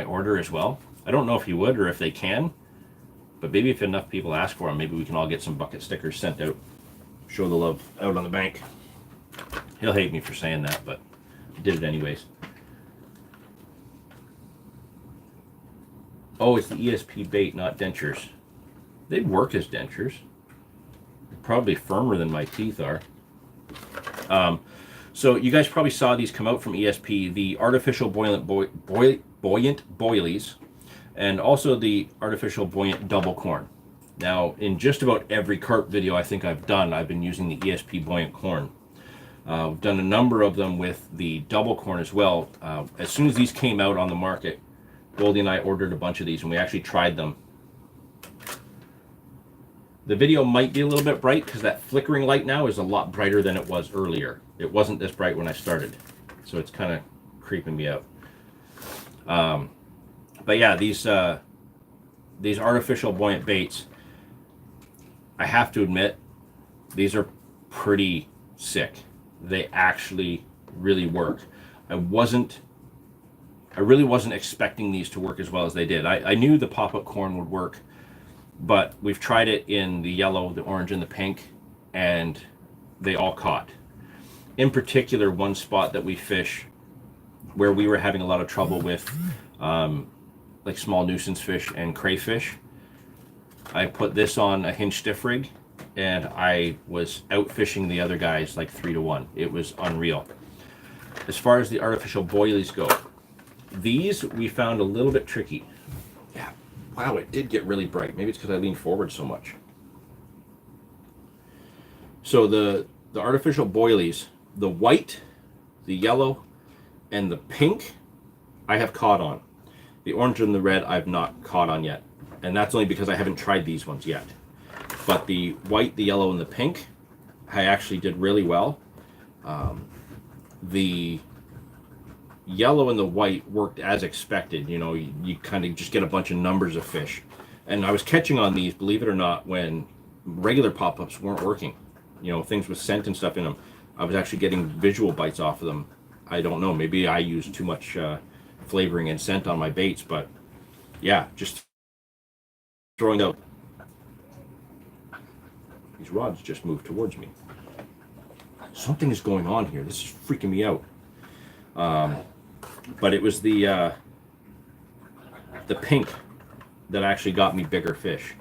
order as well? I don't know if he would or if they can, but maybe if enough people ask for them, maybe we can all get some bucket stickers sent out. Show the love out on the bank. He'll hate me for saying that, but I did it anyways. Oh, it's the ESP bait, not dentures. They'd work as dentures. They're probably firmer than my teeth are. So you guys probably saw these come out from ESP, the artificial buoyant boilies, and also the artificial buoyant double corn. Now, in just about every carp video I think I've done, I've been using the ESP buoyant corn. We've done a number of them with the double corn as well. As soon as these came out on the market, Goldie and I ordered a bunch of these, and we actually tried them. The video might be a little bit bright because that flickering light now is a lot brighter than it was earlier. It wasn't this bright when I started, so it's kind of creeping me out. But yeah, these artificial buoyant baits, I have to admit, these are pretty sick. They actually really work. I really wasn't expecting these to work as well as they did. I knew the pop-up corn would work, but we've tried it in the yellow, the orange, and the pink, and they all caught. In particular, one spot that we fish where we were having a lot of trouble with like small nuisance fish and crayfish, I put this on a hinge stiff rig, and I was out fishing the other guys like 3-1. It was unreal. As far as the artificial boilies go, these we found a little bit tricky. Yeah, wow, it did get really bright. Maybe it's because I leaned forward so much. So the artificial boilies, the white, the yellow, and the pink, I have caught on. The orange and the red I've not caught on yet. And that's only because I haven't tried these ones yet. But the white, the yellow, and the pink, I actually did really well. The yellow and the white worked as expected. You know, you kind of just get a bunch of numbers of fish. And I was catching on these, believe it or not, when regular pop-ups weren't working. You know, things with scent and stuff in them. I was actually getting visual bites off of them. I don't know, maybe I used too much flavoring and scent on my baits, but yeah, just throwing out. These rods just moved towards me. Something is going on here. This is freaking me out. But it was the pink that actually got me bigger fish.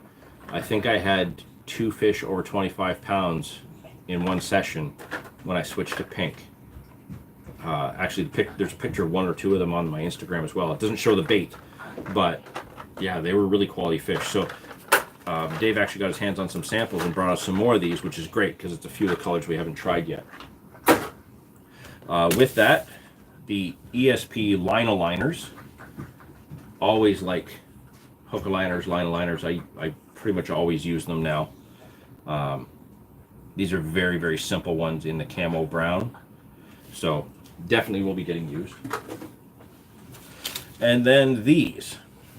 I think I had 2 fish over 25 pounds in one session when I switched to pink. Actually, there's a picture of 1 or 2 of them on my Instagram as well. It doesn't show the bait, but yeah, they were really quality fish. So Dave actually got his hands on some samples and brought us some more of these, which is great because it's a few of the colors we haven't tried yet. With that, the ESP line aligners, always like hook aligners, line aligners. I pretty much always use them now. These are very, very simple ones in the camo brown. So definitely will be getting used. And then these.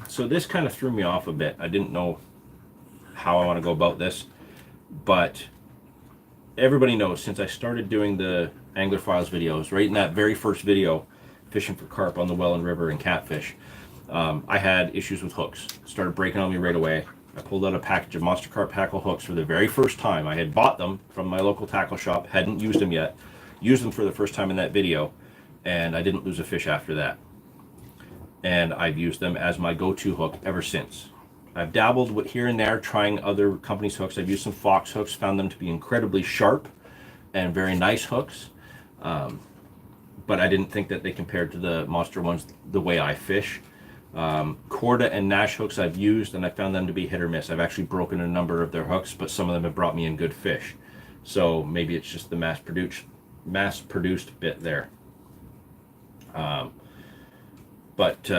So this kind of threw me off a bit. I didn't know how I want to go about this, but everybody knows since I started doing the Angler Files videos, right in that very first video, fishing for carp on the Welland River and catfish, I had issues with hooks. Started breaking on me right away. I pulled out a package of Monster Carp tackle hooks for the very first time. I had bought them from my local tackle shop, hadn't used them yet. Used them for the first time in that video, and I didn't lose a fish after that. And I've used them as my go-to hook ever since. I've dabbled with here and there, trying other companies' hooks. I've used some Fox hooks, found them to be incredibly sharp and very nice hooks. But I didn't think that they compared to the Monster ones the way I fish. Corda and Nash hooks I've used, and I found them to be hit or miss. I've actually broken a number of their hooks, but some of them have brought me in good fish. So maybe it's just the mass-produced bit there. But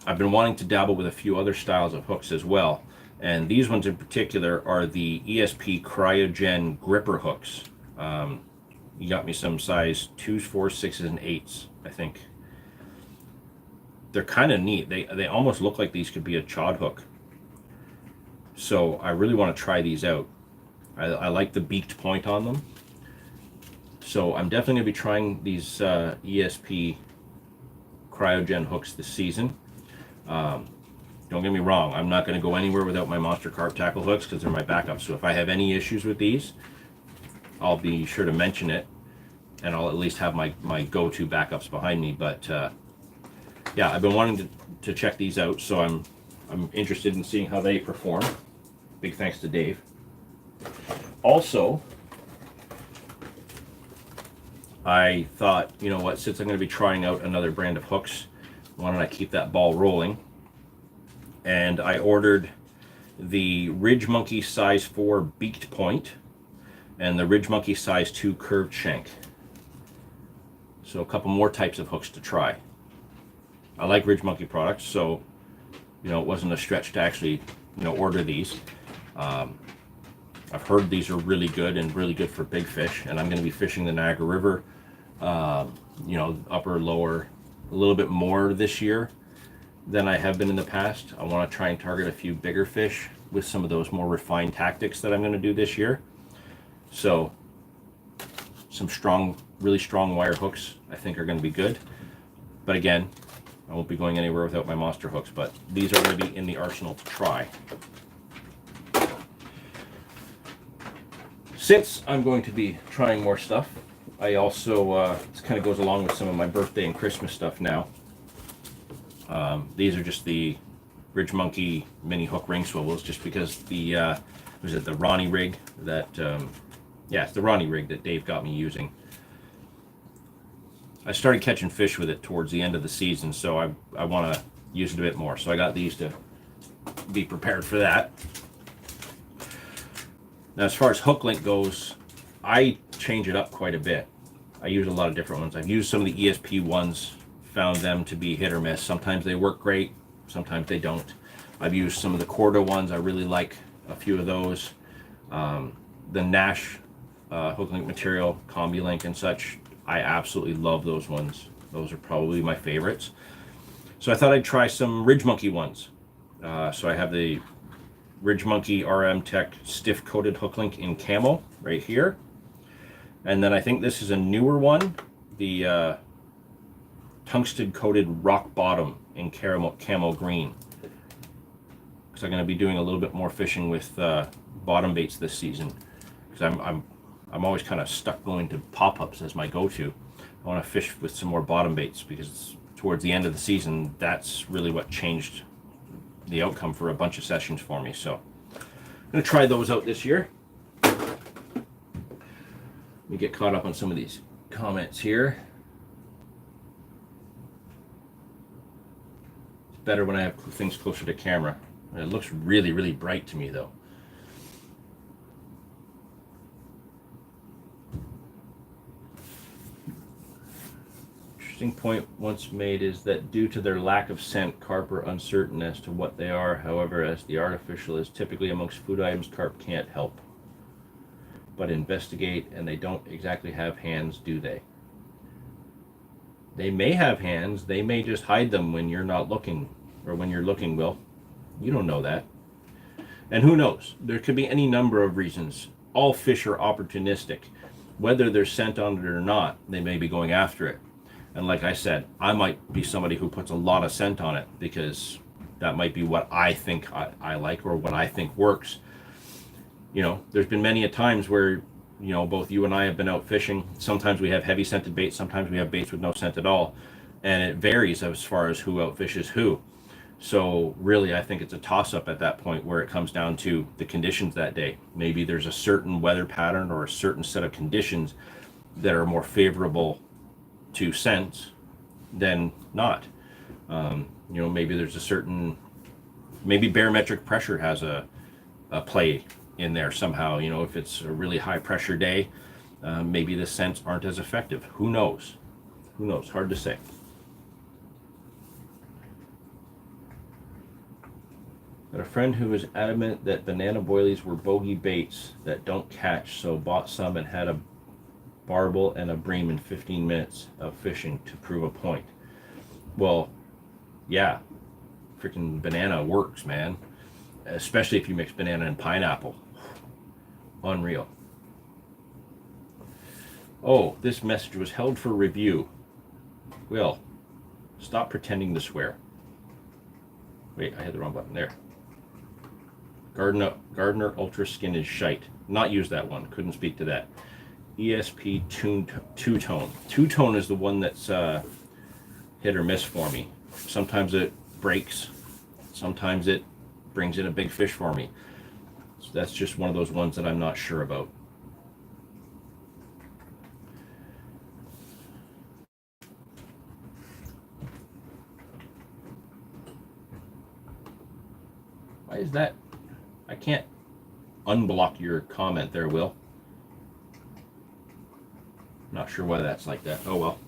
I've been wanting to dabble with a few other styles of hooks as well. And these ones in particular are the ESP Cryogen gripper hooks. You got me some size 2s, 4s, 6s, and 8s, I think. They're kind of neat. They almost look like these could be a chod hook. So I really want to try these out. I like the beaked point on them. So I'm definitely going to be trying these ESP Cryogen hooks this season. Don't get me wrong, I'm not going to go anywhere without my Monster Carp tackle hooks because they're my backup. So if I have any issues with these, I'll be sure to mention it, and I'll at least have my go-to backups behind me. But yeah, I've been wanting to check these out, so I'm interested in seeing how they perform. Big thanks to Dave. Also, I thought, you know what, since I'm going to be trying out another brand of hooks, why don't I keep that ball rolling? And I ordered the Ridge Monkey size 4 beaked point and the Ridge Monkey size 2 curved shank. So a couple more types of hooks to try. I like Ridge Monkey products, so you know, it wasn't a stretch to actually, you know, order these. I've heard these are really good and really good for big fish, and I'm going to be fishing the Niagara River, you know, upper, lower, a little bit more this year than I have been in the past. I want to try and target a few bigger fish with some of those more refined tactics that I'm going to do this year. So some strong, really strong wire hooks I think are going to be good. But again, I won't be going anywhere without my monster hooks, but these are going to be in the arsenal to try. Since I'm going to be trying more stuff, I also, this kind of goes along with some of my birthday and Christmas stuff now. These are just the Ridge Monkey mini hook ring swivels, just because the, was it the Ronnie rig that, yeah, it's the Ronnie rig that Dave got me using. I started catching fish with it towards the end of the season, so I want to use it a bit more. So I got these to be prepared for that. Now, as far as hook length goes, I change it up quite a bit. I use a lot of different ones. I've used some of the ESP ones, found them to be hit or miss. Sometimes they work great, sometimes they don't. I've used some of the Corda ones. I really like a few of those. The Nash hook link material, Combi Link and such, I absolutely love those ones. Those are probably my favorites. So I thought I'd try some Ridge Monkey ones. So I have the Ridge Monkey RM Tech stiff coated hook link in camo right here. And then I think this is a newer one, the tungsten coated rock bottom in camo green. Because I'm going to be doing a little bit more fishing with bottom baits this season. Because I'm always kind of stuck going to pop-ups as my go-to. I want to fish with some more bottom baits because towards the end of the season, that's really what changed the outcome for a bunch of sessions for me. So I'm going to try those out this year. Let me get caught up on some of these comments here. It's better when I have things closer to camera. It looks really, really bright to me though. Interesting point once made is that due to their lack of scent, carp are uncertain as to what they are. However, as the artificial is typically amongst food items, carp can't help but investigate, and they don't exactly have hands, do they? They may have hands, they may just hide them when you're not looking, or when you're looking, Will. You don't know that. And who knows? There could be any number of reasons. All fish are opportunistic. Whether there's scent on it or not, they may be going after it. And like I said, I might be somebody who puts a lot of scent on it because that might be what I think I like or what I think works. You know, there's been many a times where, you know, both you and I have been out fishing. Sometimes we have heavy scented baits, sometimes we have baits with no scent at all. And it varies as far as who outfishes who. So really, I think it's a toss-up at that point where it comes down to the conditions that day. Maybe there's a certain weather pattern or a certain set of conditions that are more favorable to scent than not. You know, maybe there's a certain, maybe barometric pressure has a play in there somehow. You know, if it's a really high pressure day, maybe the scents aren't as effective. Who knows? Who knows? Hard to say. Got a friend who was adamant that banana boilies were bogey baits that don't catch, so bought some and had a barbel and a bream in 15 minutes of fishing to prove a point. Well, yeah, freaking banana works, man. Especially if you mix banana and pineapple. Unreal. Oh, this message was held for review. Will, stop pretending to swear. Wait, I had the wrong button there. Gardner Ultra Skin is shite. Not use that one. Couldn't speak to that. ESP two-tone. Two-tone is the one that's hit or miss for me. Sometimes it breaks. Sometimes it brings in a big fish for me. So that's just one of those ones that I'm not sure about. Why is that? I can't unblock your comment there, Will. Not sure why that's like that. Oh well.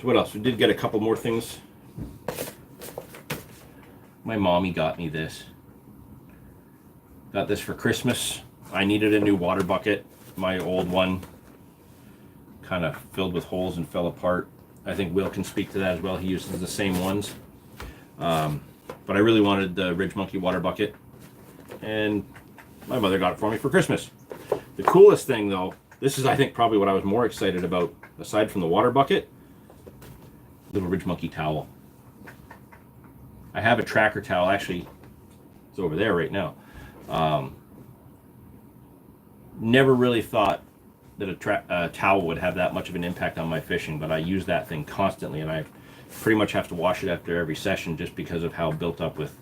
So So what else? We did get a couple more things. My mommy got me this. Got this for Christmas. I needed a new water bucket. My old one kind of filled with holes and fell apart. I think Will can speak to that as well. He uses the same ones. But I really wanted the Ridge Monkey water bucket, and my mother got it for me for Christmas. The coolest thing though, this is I think probably what I was more excited about aside from the water bucket, little Ridge Monkey towel. I have a tracker towel, actually it's over there right now. Never really thought that a towel would have that much of an impact on my fishing, but I use that thing constantly, and I pretty much have to wash it after every session just because of how built up with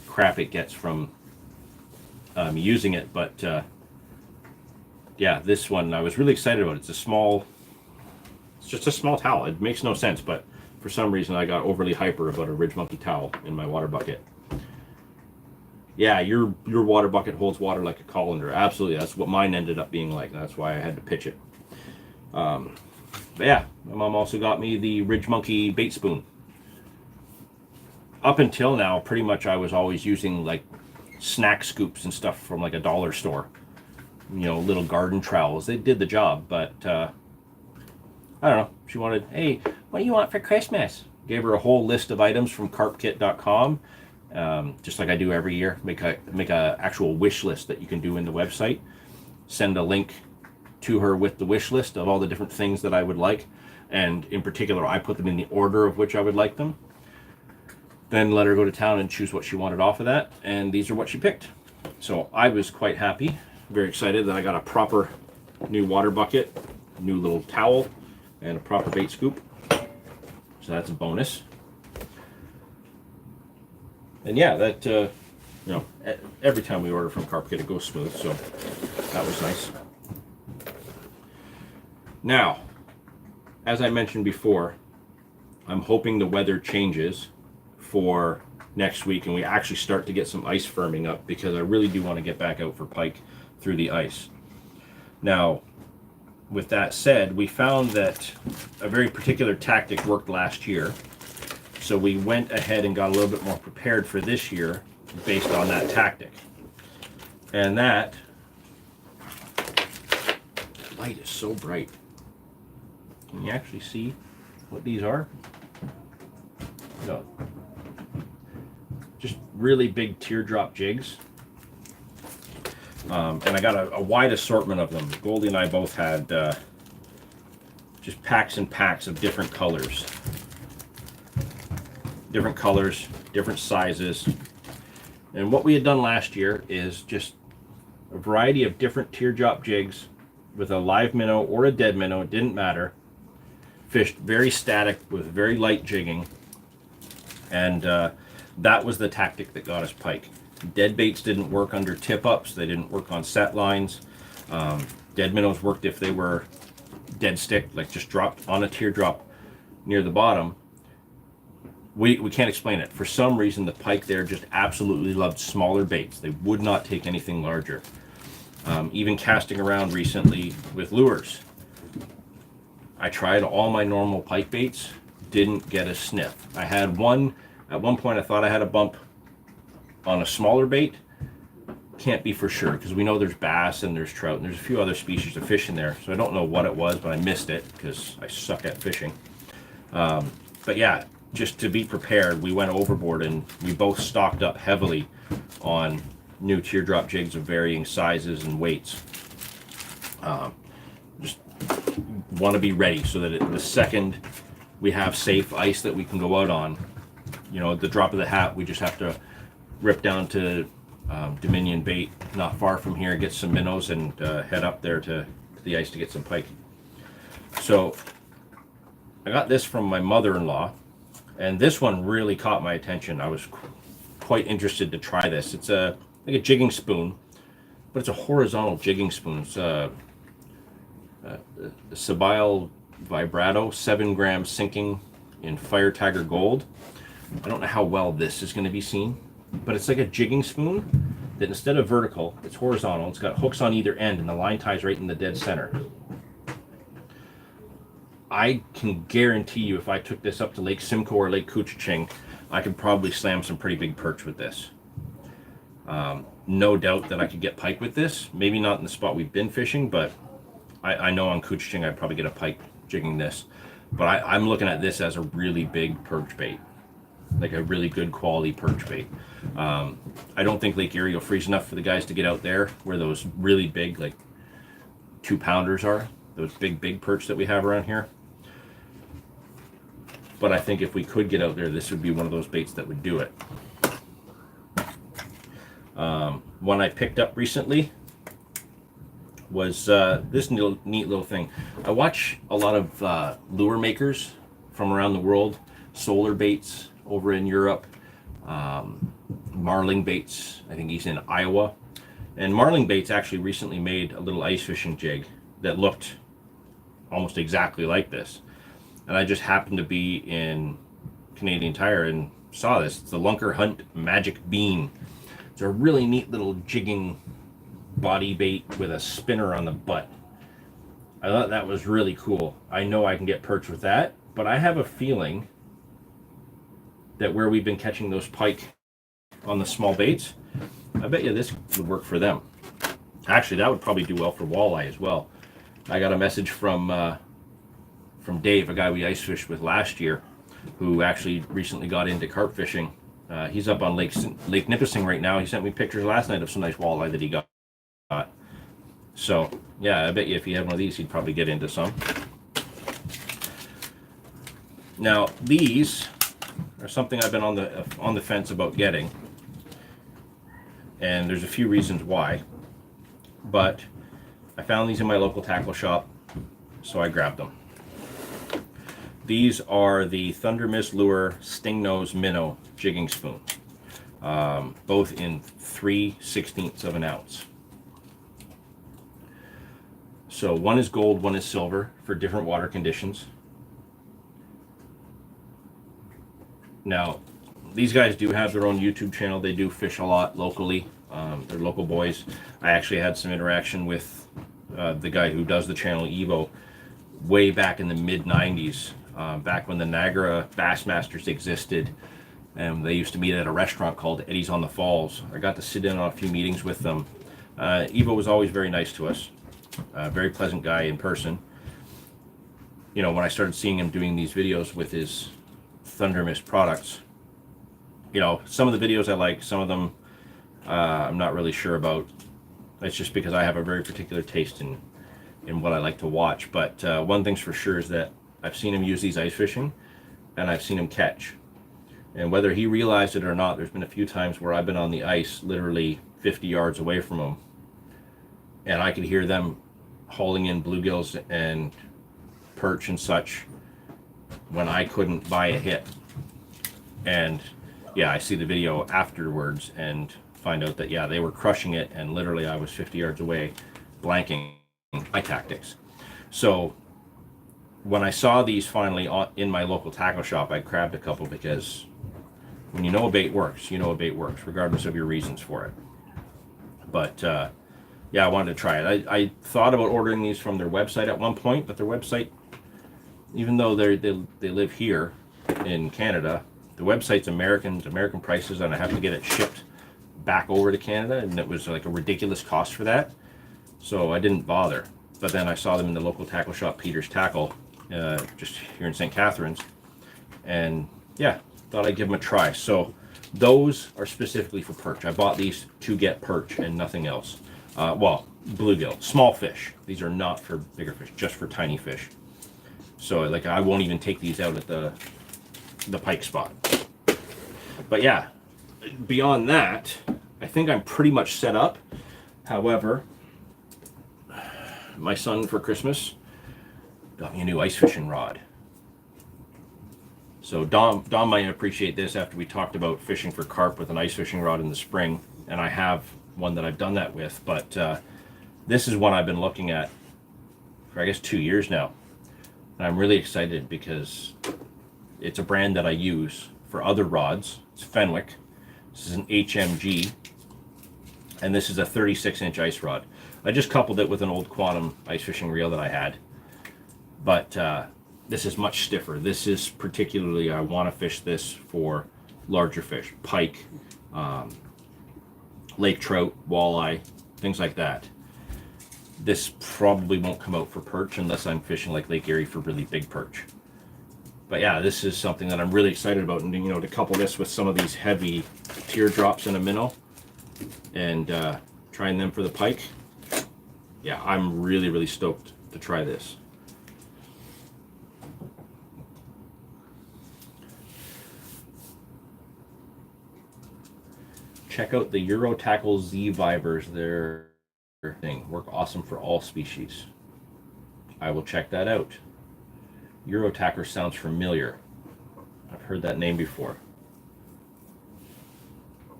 crap it gets from using it. But yeah, this one I was really excited about. It's just a small towel. It makes no sense, but for some reason I got overly hyper about a Ridge Monkey towel in my water bucket. Yeah, your water bucket holds water like a colander. Absolutely, that's what mine ended up being like. That's why I had to pitch it. But yeah, my mom also got me the Ridge Monkey bait spoon. Up until now, pretty much I was always using like snack scoops and stuff from like a dollar store. You know, little garden trowels. They did the job, but I don't know. She wanted, hey, what do you want for Christmas? Gave her a whole list of items from carpkit.com. Just like I do every year, make a actual wish list that you can do in the website. Send a link to her with the wish list of all the different things that I would like, and in particular I put them in the order of which I would like them. Then let her go to town and choose what she wanted off of that, and these are what she picked. So I was quite happy, very excited that I got a proper new water bucket, new little towel, and a proper bait scoop. So that's a bonus. And yeah, that you know, every time we order from Carpkit it goes smooth, so that was nice. Now, as I mentioned before, I'm hoping the weather changes for next week and we actually start to get some ice firming up, because I really do want to get back out for pike through the ice. Now, with that said, we found that a very particular tactic worked last year. So we went ahead and got a little bit more prepared for this year based on that tactic. And that light is so bright. Can you actually see what these are? No. Just really big teardrop jigs. And I got a wide assortment of them. Goldie and I both had just packs and packs of different colors. Different colors, different sizes. And what we had done last year is just a variety of different teardrop jigs with a live minnow or a dead minnow, it didn't matter. Fished very static with very light jigging, and that was the tactic that got us pike. Dead baits didn't work under tip-ups, they didn't work on set lines. Dead minnows worked if they were dead stick, like just dropped on a teardrop near the bottom. We can't explain it. For some reason, the pike there just absolutely loved smaller baits. They would not take anything larger. Even casting around recently with lures, I tried all my normal pike baits, didn't get a sniff. I had one, at one point I thought I had a bump on a smaller bait. Can't be for sure, because we know there's bass and there's trout and there's a few other species of fish in there. So I don't know what it was, but I missed it because I suck at fishing. But yeah, just to be prepared, we went overboard and we both stocked up heavily on new teardrop jigs of varying sizes and weights. Just want to be ready so that the second we have safe ice that we can go out on, you know, at the drop of the hat, we just have to rip down to Dominion Bait, not far from here, get some minnows, and head up there to the ice to get some pike. So I got this from my mother-in-law, and this one really caught my attention. I was quite interested to try this. It's like a jigging spoon, but it's a horizontal jigging spoon. It's a Sabile Vibrato 7-gram sinking in Fire Tiger Gold. I don't know how well this is going to be seen, but it's like a jigging spoon that instead of vertical, it's horizontal. It's got hooks on either end, and the line ties right in the dead center. I can guarantee you if I took this up to Lake Simcoe or Lake Couchiching, I could probably slam some pretty big perch with this. No doubt that I could get pike with this. Maybe not in the spot we've been fishing, but I know on Couchiching I'd probably get a pike jigging this. But I'm looking at this as a really big perch bait, like a really good quality perch bait. I don't think Lake Erie will freeze enough for the guys to get out there where those really big, like 2-pounders are, those big perch that we have around here. But I think if we could get out there, this would be one of those baits that would do it. One I picked up recently was this neat little thing. I watch a lot of lure makers from around the world, Solar Baits over in Europe, Marling Baits, I think he's in Iowa. And Marling Baits actually recently made a little ice fishing jig that looked almost exactly like this. And I just happened to be in Canadian Tire and saw this. It's the Lunker Hunt Magic Bean. It's a really neat little jigging body bait with a spinner on the butt. I thought that was really cool. I know I can get perch with that, but I have a feeling that where we've been catching those pike on the small baits, I bet you this would work for them. Actually, that would probably do well for walleye as well. I got a message from Dave, a guy we ice fished with last year, who actually recently got into carp fishing. He's up on Lake Nipissing right now. He sent me pictures last night of some nice walleye that he got. So yeah, I bet you if he had one of these, he'd probably get into some. Now these are something I've been on the fence about getting, and there's a few reasons why. But I found these in my local tackle shop, so I grabbed them. These are the Thunder Mist Lure Sting Nose Minnow jigging spoon, both in 3/16 of an ounce. So one is gold, one is silver for different water conditions. Now, these guys do have their own YouTube channel. They do fish a lot locally. They're local boys. I actually had some interaction with the guy who does the channel, Evo, way back in the mid-90s, back when the Niagara Bassmasters existed. And they used to meet at a restaurant called Eddie's on the Falls. I got to sit in on a few meetings with them. Evo was always very nice to us. Very pleasant guy in person. You know, when I started seeing him doing these videos with his Thunder Mist products, you know, some of the videos I like, some of them I'm not really sure about. It's just because I have a very particular taste in what I like to watch. But one thing's for sure is that I've seen him use these ice fishing, and I've seen him catch. And whether he realized it or not, there's been a few times where I've been on the ice literally 50 yards away from him, and I could hear them hauling in bluegills and perch and such when I couldn't buy a hit. And yeah, I see the video afterwards and find out that yeah, they were crushing it, and literally I was 50 yards away blanking my tactics. So when I saw these finally in my local tackle shop, I grabbed a couple, because when you know a bait works, you know a bait works, regardless of your reasons for it. But yeah, I wanted to try it. I thought about ordering these from their website at one point, but their website, even though they live here in Canada, the website's American prices, and I have to get it shipped back over to Canada, and it was like a ridiculous cost for that. So I didn't bother. But then I saw them in the local tackle shop, Peter's Tackle, just here in St. Catharines, and yeah, thought I'd give them a try. So those are specifically for perch. I bought these to get perch and nothing else. Well, bluegill, small fish. These are not for bigger fish, just for tiny fish. So like I won't even take these out at the pike spot. But yeah, beyond that, I think I'm pretty much set up. However, my son for Christmas got me a new ice fishing rod. So Dom might appreciate this after we talked about fishing for carp with an ice fishing rod in the spring, and I have one that I've done that with, but this is one I've been looking at for I guess 2 years now, and I'm really excited because it's a brand that I use for other rods. It's Fenwick. This is an HMG, and this is a 36-inch ice rod. I just coupled it with an old Quantum ice fishing reel that I had, but this is much stiffer. This is particularly, I want to fish this for larger fish, pike, lake trout, walleye, things like that. This probably won't come out for perch unless I'm fishing like Lake Erie for really big perch. But yeah, this is something that I'm really excited about, and you know, to couple this with some of these heavy teardrops and a minnow, and trying them for the pike. Yeah, I'm really stoked to try this. Check out the Euro Tackle Z Vibers. Their thing work awesome for all species. I will check that out. Euro Tacker sounds familiar. I've heard that name before.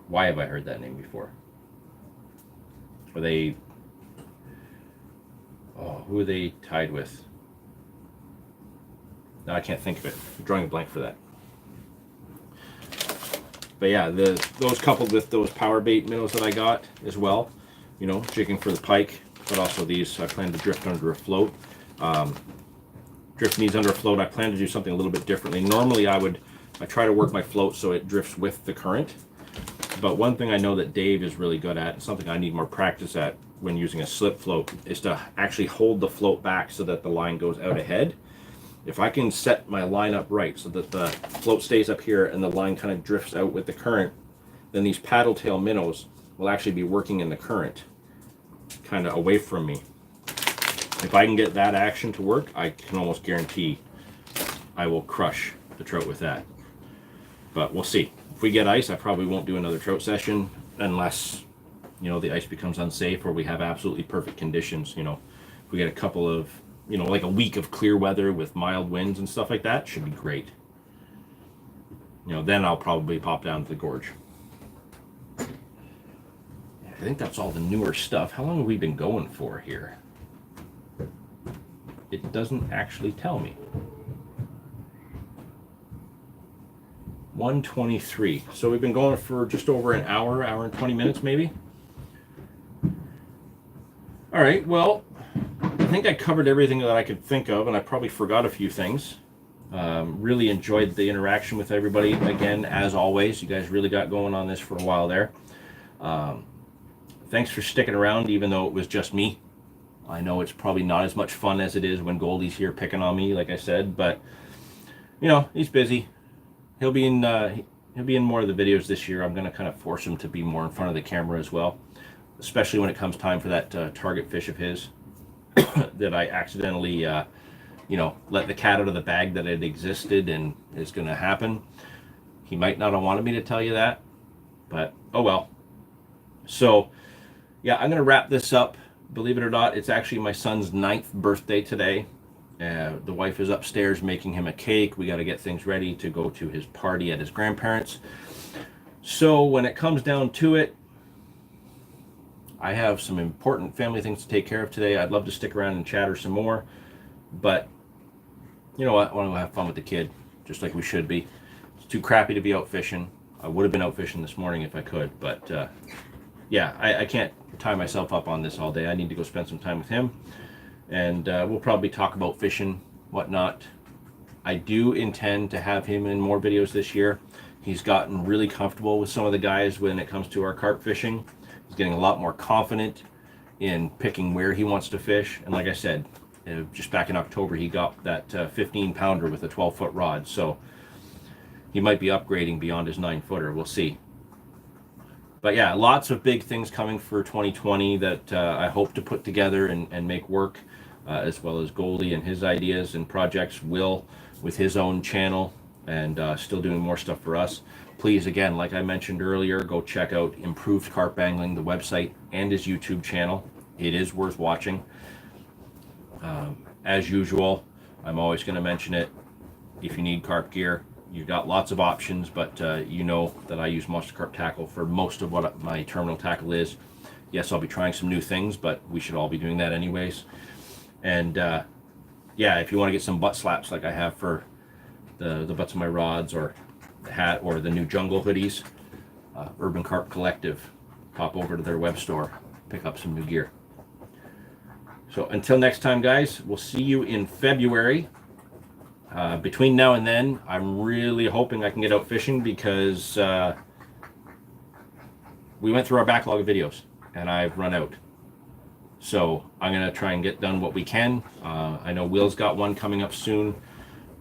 Why have I heard that name before? Are they... Oh, who are they tied with? No, I can't think of it. I'm drawing a blank for that. But yeah, those coupled with those power bait minnows that I got as well, you know, jigging for the pike, but also these I plan to drift under a float. Drifting these under a float, I plan to do something a little bit differently. Normally I try to work my float so it drifts with the current. But one thing I know that Dave is really good at, and something I need more practice at when using a slip float, is to actually hold the float back so that the line goes out ahead. If I can set my line up right so that the float stays up here and the line kind of drifts out with the current, then these paddle tail minnows will actually be working in the current, kind of away from me. If I can get that action to work, I can almost guarantee I will crush the trout with that. But we'll see. If we get ice, I probably won't do another trout session unless, you know, the ice becomes unsafe or we have absolutely perfect conditions. You know, if we get a couple of, you know, like a week of clear weather with mild winds and stuff like that, should be great. You know, then I'll probably pop down to the gorge. I think that's all the newer stuff. How long have we been going for here? It doesn't actually tell me. 1:23. So we've been going for just over an hour and 20 minutes maybe. All right, well, I think I covered everything that I could think of, and I probably forgot a few things. Really enjoyed the interaction with everybody. Again, as always, you guys really got going on this for a while there. Thanks for sticking around, even though it was just me. I know it's probably not as much fun as it is when Goldie's here picking on me, like I said, but you know, he's busy. He'll be in more of the videos this year. I'm going to kind of force him to be more in front of the camera as well, especially when it comes time for that target fish of his that I accidentally, you know, let the cat out of the bag that it existed and is going to happen. He might not have wanted me to tell you that, but oh well. So yeah, I'm going to wrap this up. Believe it or not, it's actually my son's 9th birthday today. The wife is upstairs making him a cake. We got to get things ready to go to his party at his grandparents'. So when it comes down to it, I have some important family things to take care of today. I'd love to stick around and chatter some more, but you know what? I want to have fun with the kid, just like we should be. It's too crappy to be out fishing. I would have been out fishing this morning if I could, but yeah, I can't tie myself up on this all day. I need to go spend some time with him. And we'll probably talk about fishing, whatnot. I do intend to have him in more videos this year. He's gotten really comfortable with some of the guys when it comes to our carp fishing. He's getting a lot more confident in picking where he wants to fish. And like I said, just back in October, he got that 15-pounder with a 12-foot rod. So he might be upgrading beyond his 9-footer. We'll see. But yeah, lots of big things coming for 2020 that I hope to put together and make work, as well as Goldie and his ideas and projects, Will with his own channel, and still doing more stuff for us. Please, again, like I mentioned earlier, go check out Improved Carp Angling, the website, and his YouTube channel. It is worth watching. As usual, I'm always going to mention it. If you need carp gear, you've got lots of options, but you know that I use Monster Carp tackle for most of what my terminal tackle is. Yes, I'll be trying some new things, but we should all be doing that anyways. And yeah, if you want to get some butt slaps like I have for the butts of my rods, or the hat, or the new jungle hoodies, Urban Carp Collective, pop over to their web store, pick up some new gear. So until next time, guys, we'll see you in February. between now and then, I'm really hoping I can get out fishing, because we went through our backlog of videos and I've run out. So I'm going to try and get done what we can. I know Will's got one coming up soon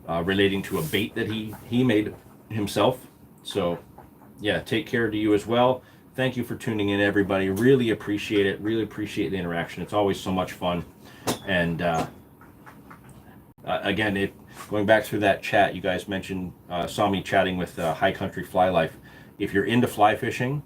relating to a bait that he made himself. So yeah, take care to you as well. Thank you for tuning in, everybody. Really appreciate it. Really appreciate the interaction. It's always so much fun. And again, going back through that chat, you guys mentioned, saw me chatting with High Country Fly Life. If you're into fly fishing,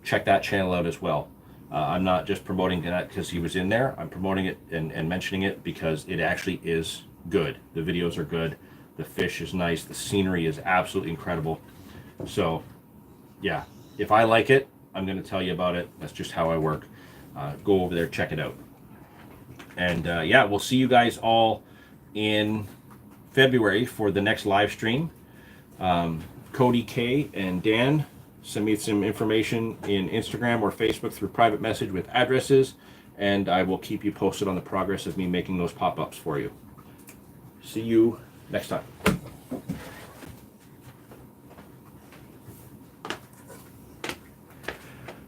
check that channel out as well. I'm not just promoting that because he was in there. I'm promoting it and mentioning it because it actually is good. The videos are good. The fish is nice. The scenery is absolutely incredible. So yeah, if I like it, I'm going to tell you about it. That's just how I work. Go over there, check it out. And yeah, we'll see you guys all in February for the next live stream. Cody K and Dan, send me some information in Instagram or Facebook through private message with addresses, and I will keep you posted on the progress of me making those pop-ups for you. See you next time.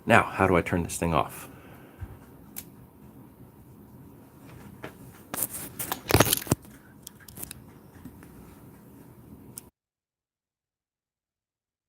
Now, how do I turn this thing off?